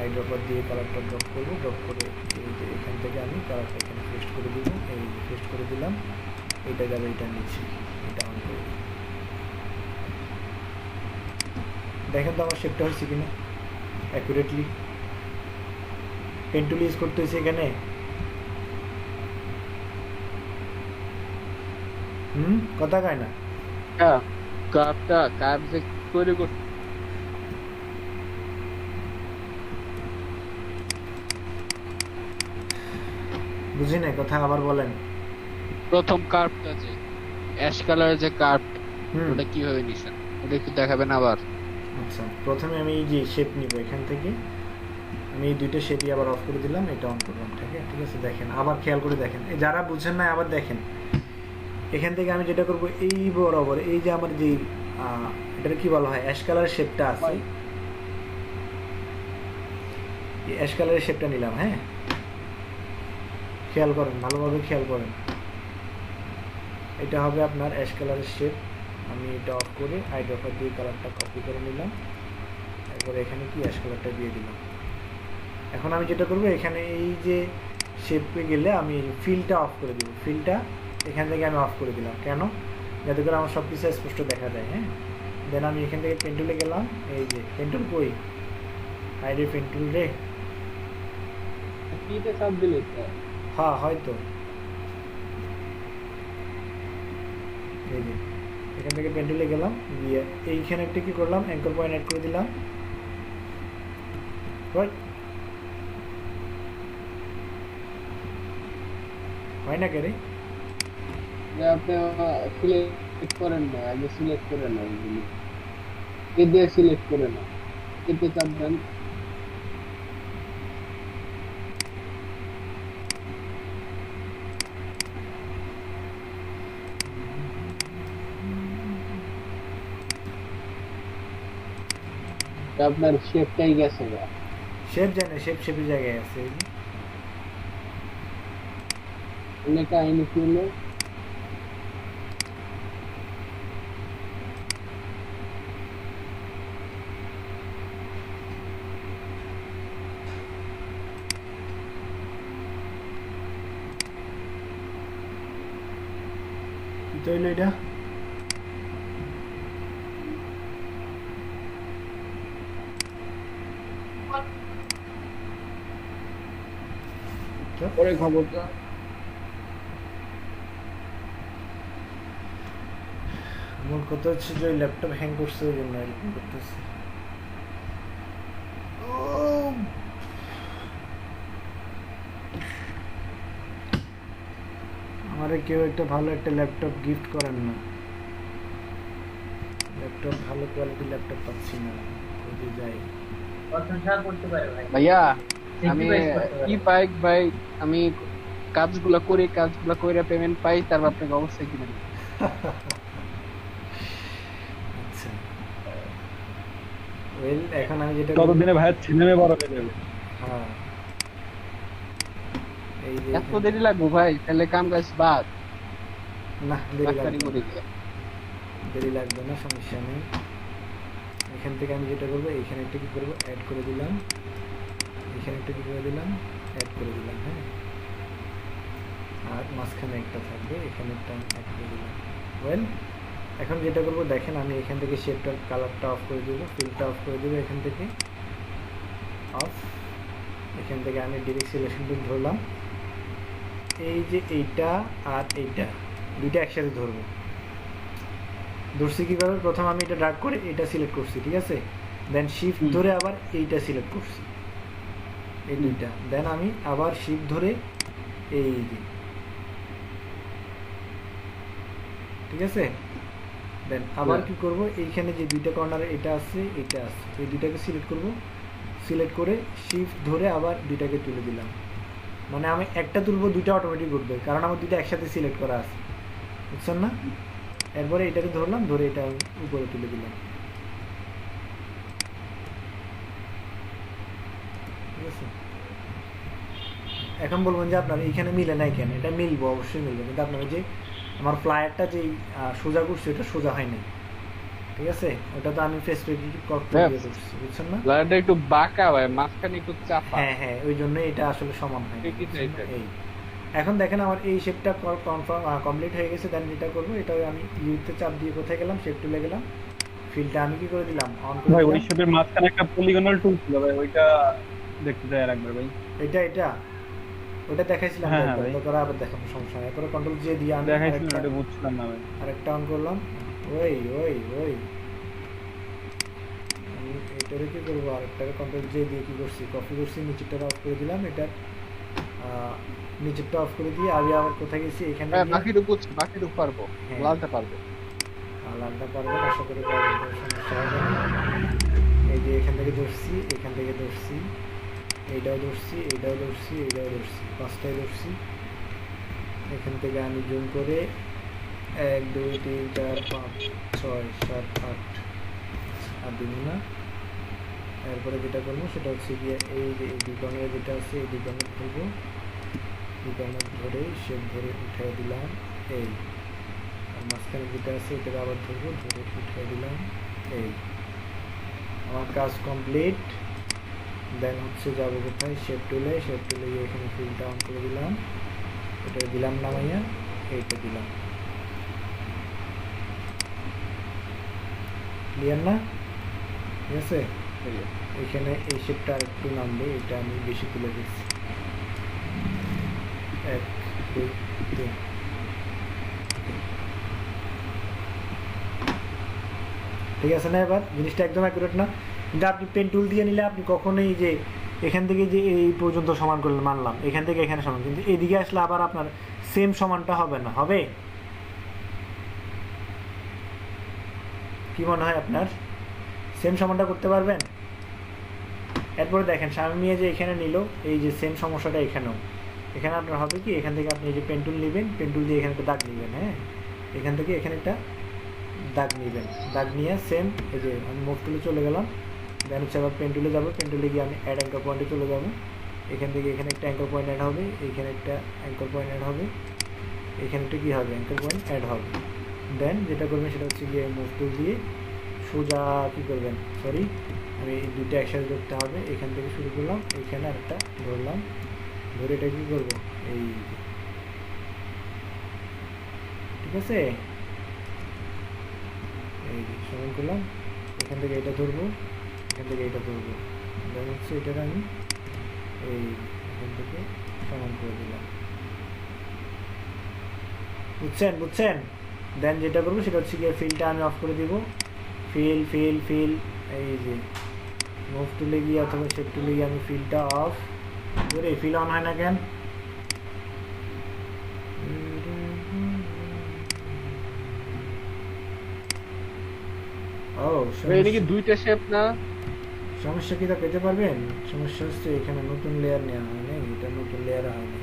আইড্রপার দিয়ে কালারটা ড্রপ করবো, ড্রপ করে এই যে এখান থেকে আমি কালারটা এখানে পেস্ট করে দিব, এই পেস্ট করে দিলাম। এটা যাবে এটা নিচ্ছি, এটা অন করে দিই। দেখেন তো আমার শেপটা হচ্ছে কিনা অ্যাকুরেটলি। পেন টুল ইউজ করতেছি এখানে। কথা কয় না, কার্ভ যে তৈরি করতে বুঝি না, কথা আবার বলেন। প্রথম কার্ভটা যে অ্যাশ কালারের যে কার্ভ, ওটা কিভাবে নিছেন ওটা একটু দেখাবেন আবার। আচ্ছা, প্রথমে আমি এই যে শেপ নিব, এখান থেকে আমি এই দুইটা শেপই আবার অফ করে দিলাম, এটা অন করলাম, ঠিক আছে। দেখেন, আবার খেয়াল করে দেখেন, যারা বুঝেন না আবার দেখেন। এখান থেকে আমি যেটা করব, এই বরাবর এই যে আমার যে এটা কি বলা হয় অ্যাশ কালারের শেপটা আছে, এই অ্যাশ কালারের শেপটা নিলাম। হ্যাঁ, খেয়াল করেন, ভালোভাবে খেয়াল করেন। এটা হবে আপনার অ্যাশ কালারের শেপ। আমি এটা অফ করে আইড্রপার দিয়ে কালারটা কপি করে নিলাম, এরপরে এখানে কি অ্যাশ কালারটা দিয়ে দিলাম। এখন আমি যেটা করব, এখানে এই যে শেপে গেলে আমি ফিলটা অফ করে দিব, ফিলটা এখান থেকে আমি অফ করে দিলাম। কেন? যাতে করে আমার সব কিছু স্পষ্ট দেখা যায়। হ্যাঁ, দেন আমি এখান থেকে পেন টুলে গেলাম, এই যে পেন টুল কই, আইডি পেন টুল রে, হ্যাঁ হয়তো এই যে এখান থেকে পেন টুলে গেলাম, গিয়ে এইখানে একটা কি করলাম, অ্যাঙ্কর পয়েন্ট অ্যাড করে দিলাম, রাইট। হয় না কেন? আপনি সিলেক্ট করেন না, আগে সিলেক্ট করে না, এ দিয়ে সিলেক্ট করে না, এতে চাপ দেন। আপনার শেপটাই গেছে না, শেপ জানে, শেপের জায়গায় আছে। অনেক কাহিনী কি হলো, কি তৈল এটা? পরে খবরটা মূল কথা হচ্ছে যে ল্যাপটপ হ্যাং করছে, ওই জন্য এরকম করতেছে। আমারে কেউ একটা ভালো একটা ল্যাপটপ গিফট করেন না, ল্যাপটপ ভালো কোয়ালিটি ল্যাপটপ পাচ্ছি না, যদি যাই। ভাইয়া আমি কি পাই ভাই, আমি কাজগুলো করে পেমেন্ট পাই, তারপর আপনাকে অবশ্যই কিনে দেব। আচ্ছা ওয়েল, এখন আমি যেটা ততদিনে ভাইয়ের ছেলে মেয়ে বড় হয়ে যাবে। হ্যাঁ, এই যে এত দেরি লাগবে ভাই, তাহলে কাম কাজ বাদ না, দেরি ডাক্তারি লাগবে করে না। দিয়ে। দেরি লাগবে না, সমস্যা নেই। এখান থেকে আমি যেটা করবো, এখানে একটা কি করবো, অ্যাড করে দিলাম, এখানে একটা কি করে দিলাম, অ্যাড করে দিলাম। হ্যাঁ, আর মাঝখানে একটা থাকবে, এখানে একটা অ্যাড করে দিলাম। ওয়েল, এখন যেটা করবো দেখেন, আমি এখান থেকে শেপটার কালারটা অফ করে দেবো, ফিলটা অফ করে দেবো, এখান থেকে অফ। এখান থেকে আমি ডিরেক্ট সিলেকশন টুল ধরলাম, এই যে এইটা আর এইটা দুইটা একসাথে ধরবো। ধরছি কীভাবে, প্রথম আমি এটা ড্র্যাগ করে এটা সিলেক্ট করছি, ঠিক আছে, দেন শিফট ধরে আবার এইটা সিলেক্ট করছি, এই দুইটা, দেন আমি আবার শিফট ধরে এই যে, ঠিক আছে, দেন আবার কি করব, এইখানে যে দুইটা কর্নারে এটা আছে, এটা আছে, এই দুইটাকে সিলেক্ট করব, সিলেক্ট করে শিফট ধরে আবার দুইটাকে তুলে দিলাম। মানে আমি একটা তুলবো, দুইটা অটোমেটিক উঠবে, কারণ আমার দুইটা একসাথে সিলেক্ট করা আছে, বুঝছেন না? এরপরে এটাকে ধরলাম, ধরে এটা উপরে তুলে দিলাম, ঠিক আছে। এখন বলবেন যে আপনার এইখানে মিলে নাই কেন, এটা মিলবো, অবশ্যই মিলবে, কিন্তু আপনার যে আমার ফ্লায়ারটা যে সোজা করছি, ওটা সোজা হয় নাই, ঠিক আছে, ওটা তো আমি ফেস করছি, বুঝছেন না? ফ্লায়ারটা একটু বাঁকা ভাই, মাঝখানে একটু চাপা। হ্যাঁ হ্যাঁ, ওই জন্য এটা আসলে সমান হয় না। এই এখন দেখেন আমার এই শেপটা কমপ্লিট হয়ে গেছে। দেন যেটা করবো, এটা আমি ইউতে চাপ দিয়ে কোথায় গেলাম, শেপ টুলে গেলাম, ফিলটা আমি কি করে দিলাম, অন করে ভাই দিলাম। ওই শেপের মাঝখানে একটা পলিগনাল টুল ছিল ভাই, ওইটা দেখতে চাই আরেকবার ভাই। এটা ওটা দেখাইছিলাম, হ্যাঁ ভাই, তারপরে আবার দেখাবো, সমস্যা নেই। এরপরে কন্ট্রোল জে দিয়ে আমি দেখাইছিলাম, এটা বুঝছিলাম না ভাই। আরেকটা অন করলাম, ওই আমি এটারে কি করবো, আরেকটারে কন্ট্রোল জে দিয়ে কি করছি, কপি করছি, নিচেরটা অফ করে দিলাম, এটা নিচেরটা অফ করে দিয়ে আমি আবার কোথায় গেছি, এখানে বাকিটুকু পারবো, লালটা পারবো, লালটা পারবেন, আশা করি পারবেন, কোনো সমস্যা হবে না। এই যে এখান থেকে ধরছি, এখান থেকে ধরছি, এইটাও ধরছি, এইটাও ধরছি, এইটাও ধরছি, পাঁচটাই ধরছি। এখান থেকে আমি জুম করে 1 2 3 4 5 6 7 8 আর দিব না। এরপরে যেটা করবো সেটা হচ্ছে গিয়ে এই যে এই দুই কর্নারে যেটা আছে, এই দুই কর্নার ধরবো, দুই কর্নার ধরে শেপ ধরে উঠে দিলাম, এই আর মাঝখানে যেটা আছে এটাকে আবার ধরবো, ধরে উঠে দিলাম, এই আমার কাজ কমপ্লিট। দেন হচ্ছে যাবো কোথায়, শেপ টুলে গিয়ে এখানে ফিলটা অন করে দিলাম, এটা দিলাম নামাইয়া, এইটা দিলাম, ক্লিয়ার না? ঠিক আছে, এখানে এই শেপটা আর একটু নামবে, এটা আমি বেশি তুলে দিচ্ছি, 1 2 3। ঠিক আছে না? এবার জিনিসটা একদম অ্যাকুরেট না, কিন্তু আপনি পেন টুল দিয়ে নিলে আপনি কখনোই যে এখান থেকে যে এই পর্যন্ত সমান করলেন, মানলাম এখান থেকে এখানে সমান, কিন্তু এদিকে আসলে আবার আপনার সেম সমানটা হবে না, হবে? কি মনে হয় আপনার? সেম সমানটা করতে পারবেন? এরপরে দেখেন শামীম মিয়া যে এখানে নিল, এই যে সেম সমস্যাটা এখানেও। এখানে আপনার হবে কি, এখান থেকে আপনি এই যে পেন্টুল নেবেন, পেন্টুল দিয়ে এখানে একটা দাগ নেবেন, হ্যাঁ, এখান থেকে এখানে একটা দাগ নেবেন, দাগ নিয়ে সেম এই যে আমি মুভ টুলে চলে গেলাম, দেন হচ্ছে আবার পেন্টুলে যাবো, পেন্টুলে গিয়ে আমি অ্যাড অ্যাঙ্কর পয়েন্টে চলে যাবো, এখান থেকে এখানে একটা অ্যাঙ্কর পয়েন্ট অ্যাড হবে, এইখানে একটা অ্যাঙ্কর পয়েন্ট অ্যাড হবে, এখানে একটা কী হবে, অ্যাঙ্কর পয়েন্ট অ্যাড হবে। দেন যেটা করবেন সেটা হচ্ছে গিয়ে মুভ টুল দিয়ে সোজা কী করবেন, সরি আমি এই দুইটা একসাথে ধরতে হবে, এখান থেকে শুরু করলাম, এইখানে আরেকটা ধরলাম, ধরে এটা কী করবো, এই ঠিক আছে, এই সমান করলাম, এখান থেকে এটা ধরবো, এখান থেকে এটা ধরবো, দেন হচ্ছে এটাকে আমি এই এখান থেকে সমান করে দিলাম, বুঝছেন? দেন যেটা করবো সেটা হচ্ছে গিয়ে ফিলটা আমি অফ করে দিব, ফিল এই যে মুভ টুলে গিয়ে অথবা শেপ টুলে গিয়ে আমি ফিলটা অফ করে, ফিল অন হয় না কেন? এটা কি দুইটা শেপ না? সমস্যা কি তা পেতে পারবেন? সমস্যা হচ্ছে এখানে নতুন লেয়ার নেওয়া হয় না, এটা নতুন লেয়ার হয় না।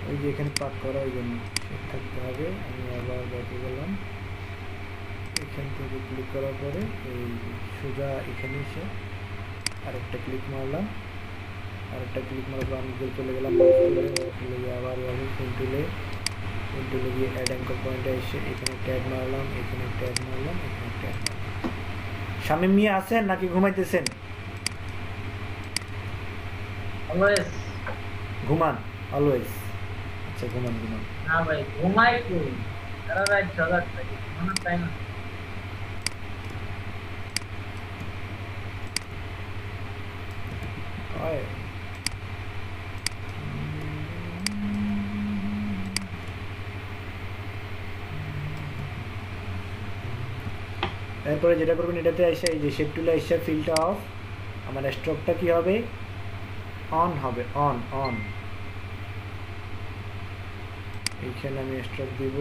ওই যে এখানে পাক করা, ওই জন্য থাকতে হবে। আমি আবার ব্যাকে গেলাম, এখান থেকে ক্লিক করার পরে এই সোজা এখানে এসে আরেকটা ক্লিক মারলাম, আরেকটা ক্লিক মারার পর আমি চলে গেলাম তুলে গিয়ে আবার তুলে গিয়ে অ্যাড অ্যাঙ্কর পয়েন্টে এসে এখানে ট্যাগ মারলাম, এখানে ট্যাগ মারলাম, এখানে ট্যাগ মারলাম। শামীম মিয়া আছেন নাকি ঘুমাইতেছেন? ঘুমান অলওয়েজ। আচ্ছা ঘুমান। না ভাই ঘুমাই কই, সারা রাত জাগার থাকি, ঘুমানোর টাইম আছে। এরপরে যেটা করবেন এটাতে এসে এই যে শেপ টুলে এসে ফিলটা অফ, আমার স্ট্রোকটা কি হবে, অন হবে, অন। এইখানে আমি স্ট্রোক দিব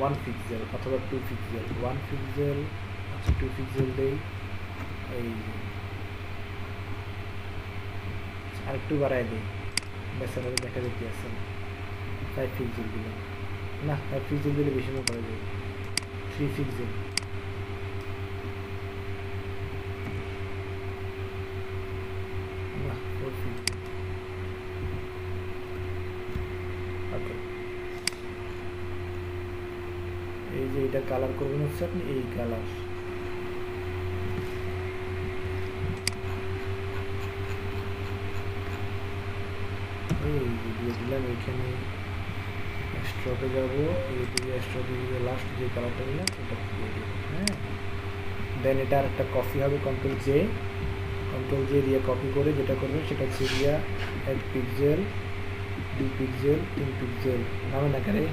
1 পিক্সেল অথবা 2 পিক্সেল, 1 পিক্সেল, আচ্ছা 2 পিক্সেল দেই, এই আরেকটু বাড়াই দিই, বেসারা দেখা যেতে আছে 5 পিক্সেল দিলাম, না 5 পিক্সেল দিলে বেশি মনে করা যায়, 3 পিক্সেল, না 4 পিক্সেল। ওকে, এই যে এটা কালার করবেন হচ্ছে আপনি এই কালার, এই দিয়ে দিলাম, এখানে স্ট্রোকে যাবো, এই দিয়ে স্ট্রোকে গিয়ে লাস্ট যে কালারটা দিলাম এটা দিয়ে দেবো, হ্যাঁ। দেন এটা আর একটা কপি হবে, কন্ট্রোল জে দিয়ে কপি করে যেটা করবেন সেটা হচ্ছে গিয়া 1 পিক্সেল, 2 পিক্সেল, 3 পিক্সেল নামে না করে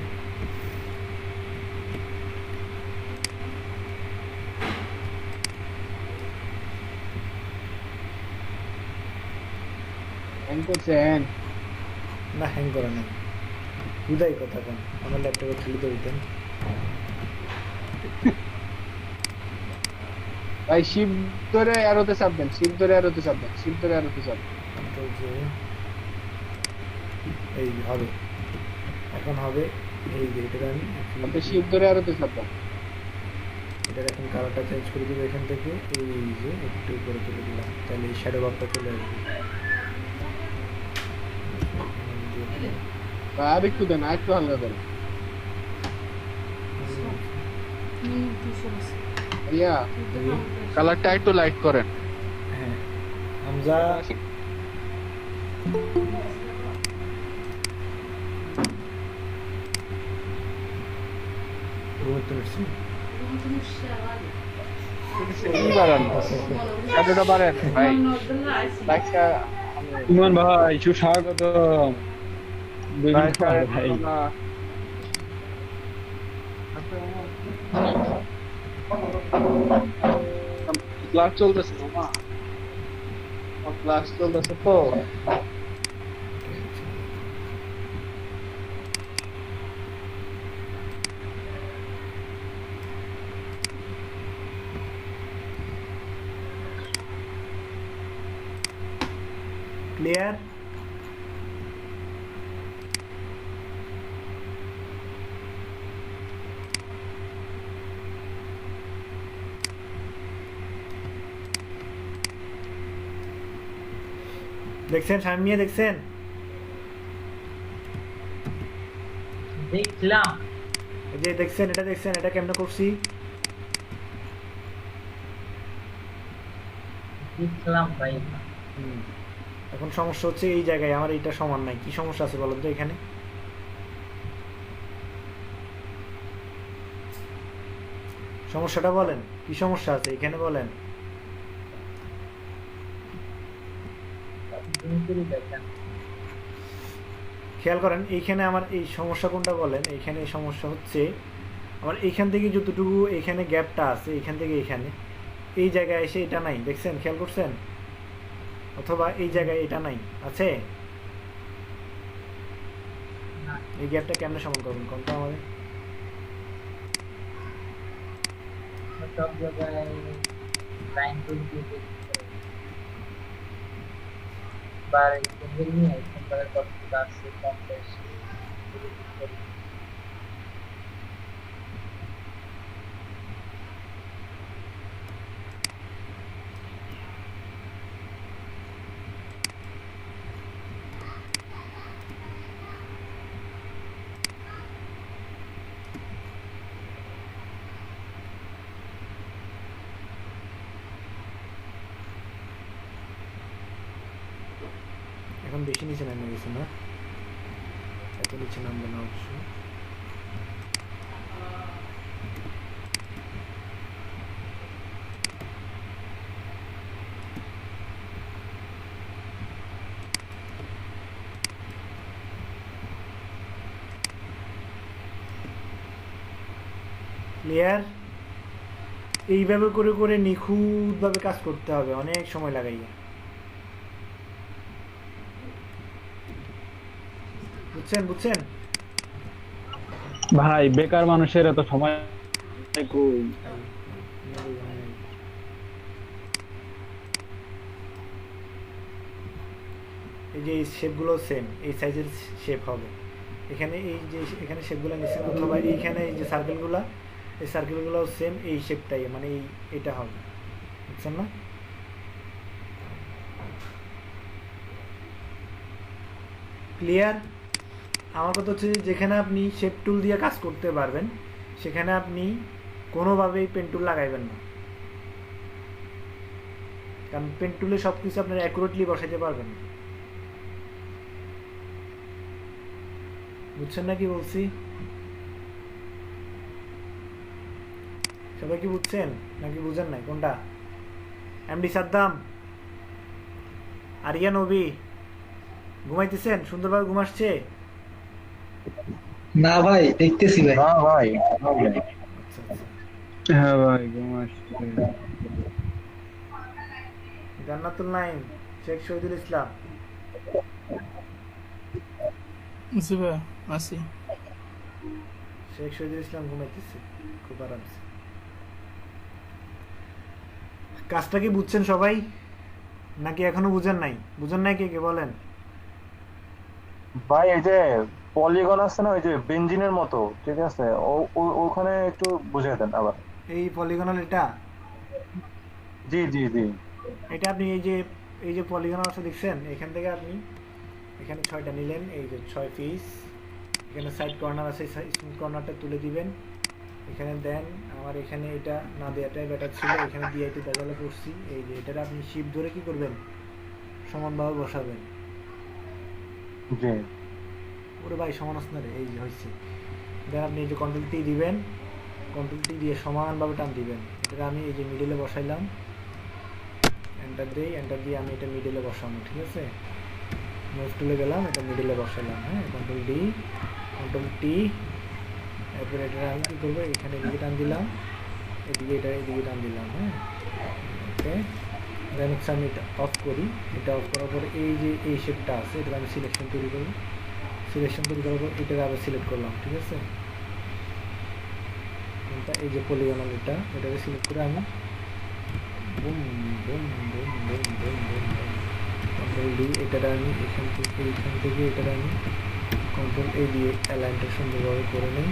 হ্যাং করছেন না, হ্যাং করে না, উদয় কথা কেন, আমার ল্যাপটপে খুলে তো দিতেন ভাই, শিপ ধরে অ্যারোতে চাপবেন, কন্ট্রোল জে, এই হবে, এখন হবে, এই যে এটা আমি শিপ ধরে অ্যারোতে চাপবেন, এটার এখন কালারটা চেঞ্জ করে দিব, এখান থেকে এই যে একটু উপরে তুলে দিলাম, তাহলে এই শ্যাডো বারটা চলে আসবে। আর একটু দেন, আর একটু হালকা দেন, কালারটা একটু লাইট করেন। হ্যাঁ হামজা ইমন ভাই সুস্বাগতম। ক্লাস চলতেছে মামা, ক্লাস চলতেছে তো। ক্লিয়ার? দেখছেন শামিম মিয়া, দেখছেন? দেখলাম। এই যে দেখছেন, এটা দেখছেন, এটা কেমনে করছি? দেখলাম ভাই। এখন সমস্যা হচ্ছে এই জায়গায় আমার এইটা সমান নাই। কি সমস্যা আছে বলেন তো এখানে? সমস্যাটা বলেন, কি সমস্যা আছে এখানে বলেন? খেয়াল করেন এইখানে আমার এই সমস্যা কোনটা বলেন? এইখানে সমস্যা হচ্ছে আমার এইখান থেকে যতটুকু এইখানে গ্যাপটা আছে, এইখান থেকে এইখানে, এই জায়গায় এসে এটা নাই। দেখছেন, খেয়াল করছেন? অথবা এই জায়গায় এটা নাই, আছে? এই গ্যাপটা কেমনে সমান করবেন কোনটা আমাদের? সব জায়গায় লাইন তুলতে বার সিঙ্গেল নিয়ে সিঙ্গেল কত আছে কম বেশি। এখন বেশি নিচে নামে গেছে না? এত নিচে নামবে না অবশ্য। ক্লিয়ার? এইভাবে করে করে নিখুঁতভাবে কাজ করতে হবে, অনেক সময় লাগাইয়া। বুঝছেন? বুঝছেন ভাই? বেকার মানুষের এত সময় কই? এই যে এই শেপগুলো সেম, এই সাইজের শেপ হবে। এখানে এই যে এখানে শেপগুলো নিচ্ছেন, অথবা এইখানে এই যে সার্কেলগুলো, এই সার্কেলগুলো সেম এই শেপটাই, মানে এটা হবে। বুঝছেন না? ক্লিয়ার? আমার কথা হচ্ছে যেখানে আপনি শেপ টুল দিয়ে কাজ করতে পারবেন সেখানে আপনি কোনোভাবেই পেন টুল লাগাইবেন না, কারণ পেন টুলে সব কিছু আপনার অ্যাকুরেটলি বসাইতে পারবেন না। বুঝছেন না কি বলছি? সবাই কি বুঝছেন নাকি বুঝেন নাই কোনটা? এমডি সাদ্দাম, আরিয়া নবী ঘুমাইতেছেন? সুন্দরভাবে ঘুম আসছে? না ভাই, দেখতেছি ভাই। না ভাই, আচ্ছা আচ্ছা। হ্যাঁ ভাই, ঘুম আসছে। জান্নাতুল নাইম, শেখ শহীদুল ইসলাম। জি ভাই আসি। শেখ শহীদুল ইসলাম ঘুমাইতেছে খুব আরামসে। কাজটা কি বুঝছেন সবাই নাকি এখনো বুঝেন নাই? বুঝেন নাই কে কে বলেন? ভাই এই যে পলিগন আছে না, ওই যে বেঞ্জিনের মতো, ঠিক আছে, ওখানে একটু বুঝিয়ে দেন আবার। এই পলিগনাল এটা? জি জি জি। এটা আপনি এই যে পলিগনাল আছে দেখছেন, এখান থেকে আপনি এখানে 6টা নিলেন, এই যে 6 পিস। এখানে সাইড কর্নার আছে, স্মুথ কর্নারটা তুলে দিবেন, এখানে দেন। আমার এখানে এটা না দেওয়াটাই বেটার ছিল, এখানে দিয়ে একটু দাজালে করছি। এই যে এটা আপনি শিপ ধরে কি করবেন, সমানভাবে বসাবেন। জি। ওরে ভাই সমান আছে না রে, এই যে হয়েছে। দেন আপনি এই যে কন্ট্রোল টি দিবেন, কন্ট্রোল টি দিয়ে সমানভাবে টান দিবেন। এটা আমি এই যে মিডলে বসাইলাম, এন্টার দিই, এন্টার দিয়ে আমি এটা মিডলে বসাবো। ঠিক আছে, মাউস টুলে গেলাম, এটা মিডলে বসাইলাম। হ্যাঁ, কন্ট্রোল ডি, কন্ট্রোল টি, এরপর এটা আমি কি করবো, এখানে এদিকে টান দিলাম, এদিকে এটা এদিকে টান দিলাম। হ্যাঁ, ওকে। দেন হচ্ছে আমি এটা অফ করি। এটা অফ করার পরে এই যে এই শেপটা আছে এটা আমি সিলেকশন তৈরি করবো। সিলেকশন তৈরি করার পর এটা আবার সিলেক্ট করলাম, ঠিক আছে। এই যে পলিগনাল এটাকে সিলেক্ট করে আমি boom boom boom boom boom boom control D, এটা আমি এখান থেকে এটা আমি কন্ট্রোল এ দিয়ে অ্যালাইনটা সুন্দরভাবে করে নিই।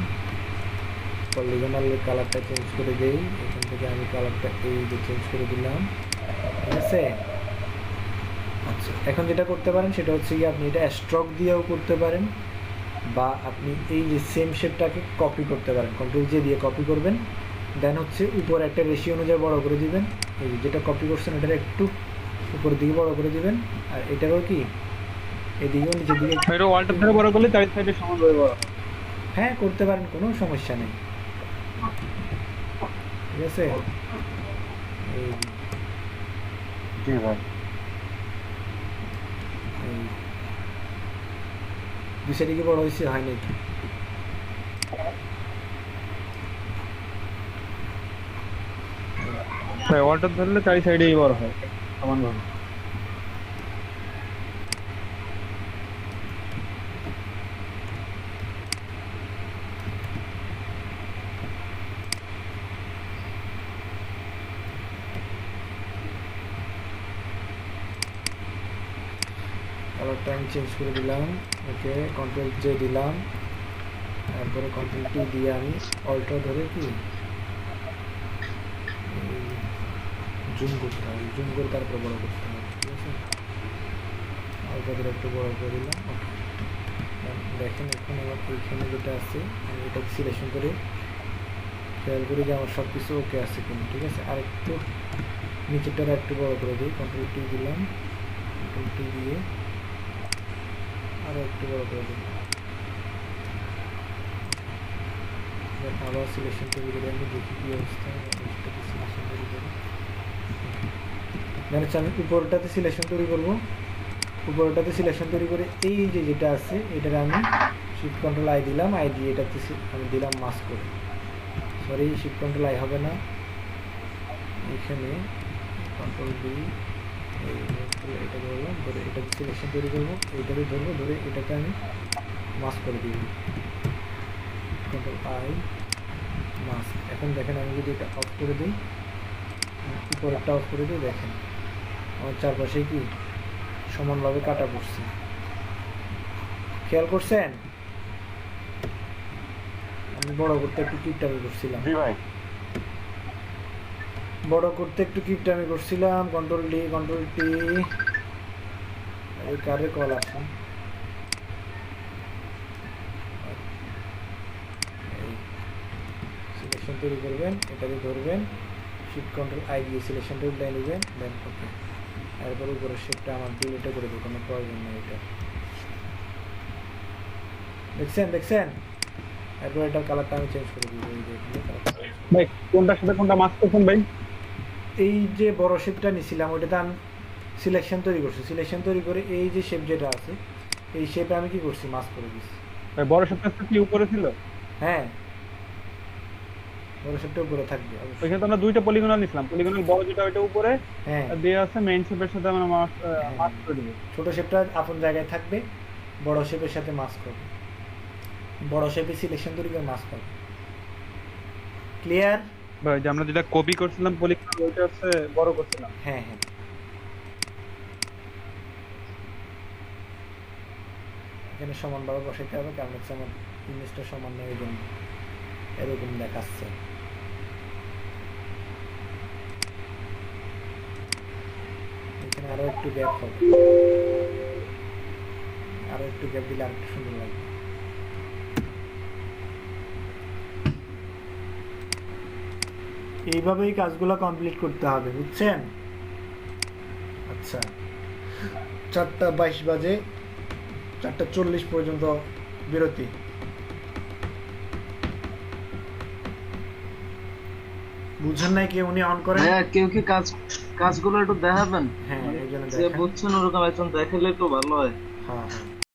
পলিগনালের কালারটা চেঞ্জ করে দেই, এখান থেকে আমি কালারটা এই যে চেঞ্জ করে দিলাম, ঠিক আছে। আচ্ছা, এখন যেটা করতে পারেন সেটা হচ্ছে কি আপনি এটা স্ট্রোক দিয়েও করতে পারেন, বা আপনি এই যে সেম শেপটাকে কপি করতে পারেন। কন্ট্রোল জে দিয়ে কপি করবেন, দেন হচ্ছে উপর একটা রেশিও অনুযায়ী বড় করে দিবেন। এই যেটা কপি করছেন এটার একটু উপরের দিকে বড় করে দিবেন, আর এটারও কি এদিকেও নিচের দিকে এটা ওয়ালটার ধরে বড় করলে চার সাইডে সমান হয়ে বড়। হ্যাঁ, করতে পারেন, কোনো সমস্যা নেই, ঠিক আছে। এই জি ভাই, দুই সাইডে কি বড় হয়েছে, হয় নাকি? ভাই ওয়ালটার ধরলে চার সাইডেই বড় হয় সমান ভাবে। কালারটা আমি চেঞ্জ করে দিলাম, ওকে। কন্ট্রোল জে দিলাম, তারপরে কন্ট্রোল টি দিয়ে আমি অল্টা ধরে কি জুম করতে হবে, জুম করে তারপর বড় করতে হবে, ঠিক আছে। অল্টা ধরে একটু বড় করে দিলাম, ওকে। দেখেন এখন আমার এইখানে যেটা আছে আমি এটা সিলেকশন করে খেয়াল করি যে আমার সব কিছু ওকে আছে কিনা, ঠিক আছে। আর একটু নিচেরটা একটু বড় করে দিই, কন্ট্রোল টি দিলাম, কন্ট্রোল টি দিয়ে আরও একটু বড় করে দিই। আবার সিলেকশন তৈরি করে আমি দেখি কী অবস্থা, সিলেকশন তৈরি করি। মানে আমি উপরটাতে সিলেকশন তৈরি করবো, উপরটাতে সিলেকশন তৈরি করে এই যে যেটা আছে এটার আমি শিফট কন্ট্রোল আই দিলাম, আই দিয়ে এটাতে আমি দিলাম মাস্ক করে, সরি শিফট কন্ট্রোল আই হবে না, এইখানে কন্ট্রোল বি, এটা ধরলাম, ধরে এটাতে সিলেকশন তৈরি করবো, এইটাতে ধরবো, ধরে এটাকে আমি মাস্ক করে দিব, কন্ট্রোল আই মাস্ক। এখন দেখেন আমি যদি এটা অফ করে দিই, উপরেরটা অফ করে দিই, দেখেন আমার চারপাশে কি সমানভাবে কাটা পড়ছে, খেয়াল করছেন? আমি বড় করতে একটু কিপটামি করছিলাম, বড় করতে একটু কিপটামি করছিলাম। কন্ট্রোল ডি, কন্ট্রোল টি, এই কারে কল আসুন, সিলেকশন তৈরি করবেন, এটাকে ধরবেন, শিফট কন্ট্রোল আই দিয়ে সিলেকশন টুল দিয়ে নেবেন, দেন ওকে। এরপর উপরের শেপটা আমার ডিলিটে করে দেবো, কোনো প্রয়োজন নেই এটা, দেখছেন। এরপর এটার কালারটা আমি চেঞ্জ করে দিব, এই যে ভাই কোনটার সাথে কোনটা মাস্ক করছেন ভাই? এই যে বড় শেপটা নিছিলাম ওইটাতে আমি সিলেকশন তৈরি করছি, সিলেকশন তৈরি করে এই যে শেপ যেটা আছে এই শেপে আমি কি করছি, মাস্ক করে দিচ্ছি। ভাই বড় শেপটা কি উপরে ছিল? হ্যাঁ, বড় শেপটা উপরে থাকবে। ওইখানে তো আমরা দুইটা পলিগনাল নিছিলাম, পলিগনাল বড় যেটা ওইটা উপরে, হ্যাঁ, আর দিয়ে আছে মেইন শেপের সাথে আমরা মাস্ক করে দিব। ছোট শেপটা আপন জায়গায় থাকবে, বড় শেপের সাথে মাস্ক করবে, বড় শেপে সিলেকশন তৈরি করে মাস্ক করবে। ক্লিয়ার ভাই? যে আমরা যেটা কপি করছিলাম পলিগনাল ওইটা হচ্ছে বড় করছিলাম। হ্যাঁ হ্যাঁ, এখানে সমানভাবে বসাইতে হবে, কারণ হচ্ছে আমার ইমেজটা সমান নেই, ওই জন্য এরকম দেখাচ্ছে। এখানে আরো একটু গ্যাপ হবে, আরো একটু গ্যাপ দিলে আরেকটু সুন্দর লাগবে। এইভাবেই কাজগুলো কমপ্লিট করতে হবে, বুঝছেন? আচ্ছা, 4:22 বাজে, 4:40 পর্যন্ত বিরতি। বুঝছেন নাই কি উনি অন করেন? হ্যাঁ, কেউ কি কাজগুলো একটু দেখাবেন? হ্যাঁ, এই জন্য যে বুঝছেন ওরকম একজন দেখালে একটু ভালো হয়। হ্যাঁ হ্যাঁ।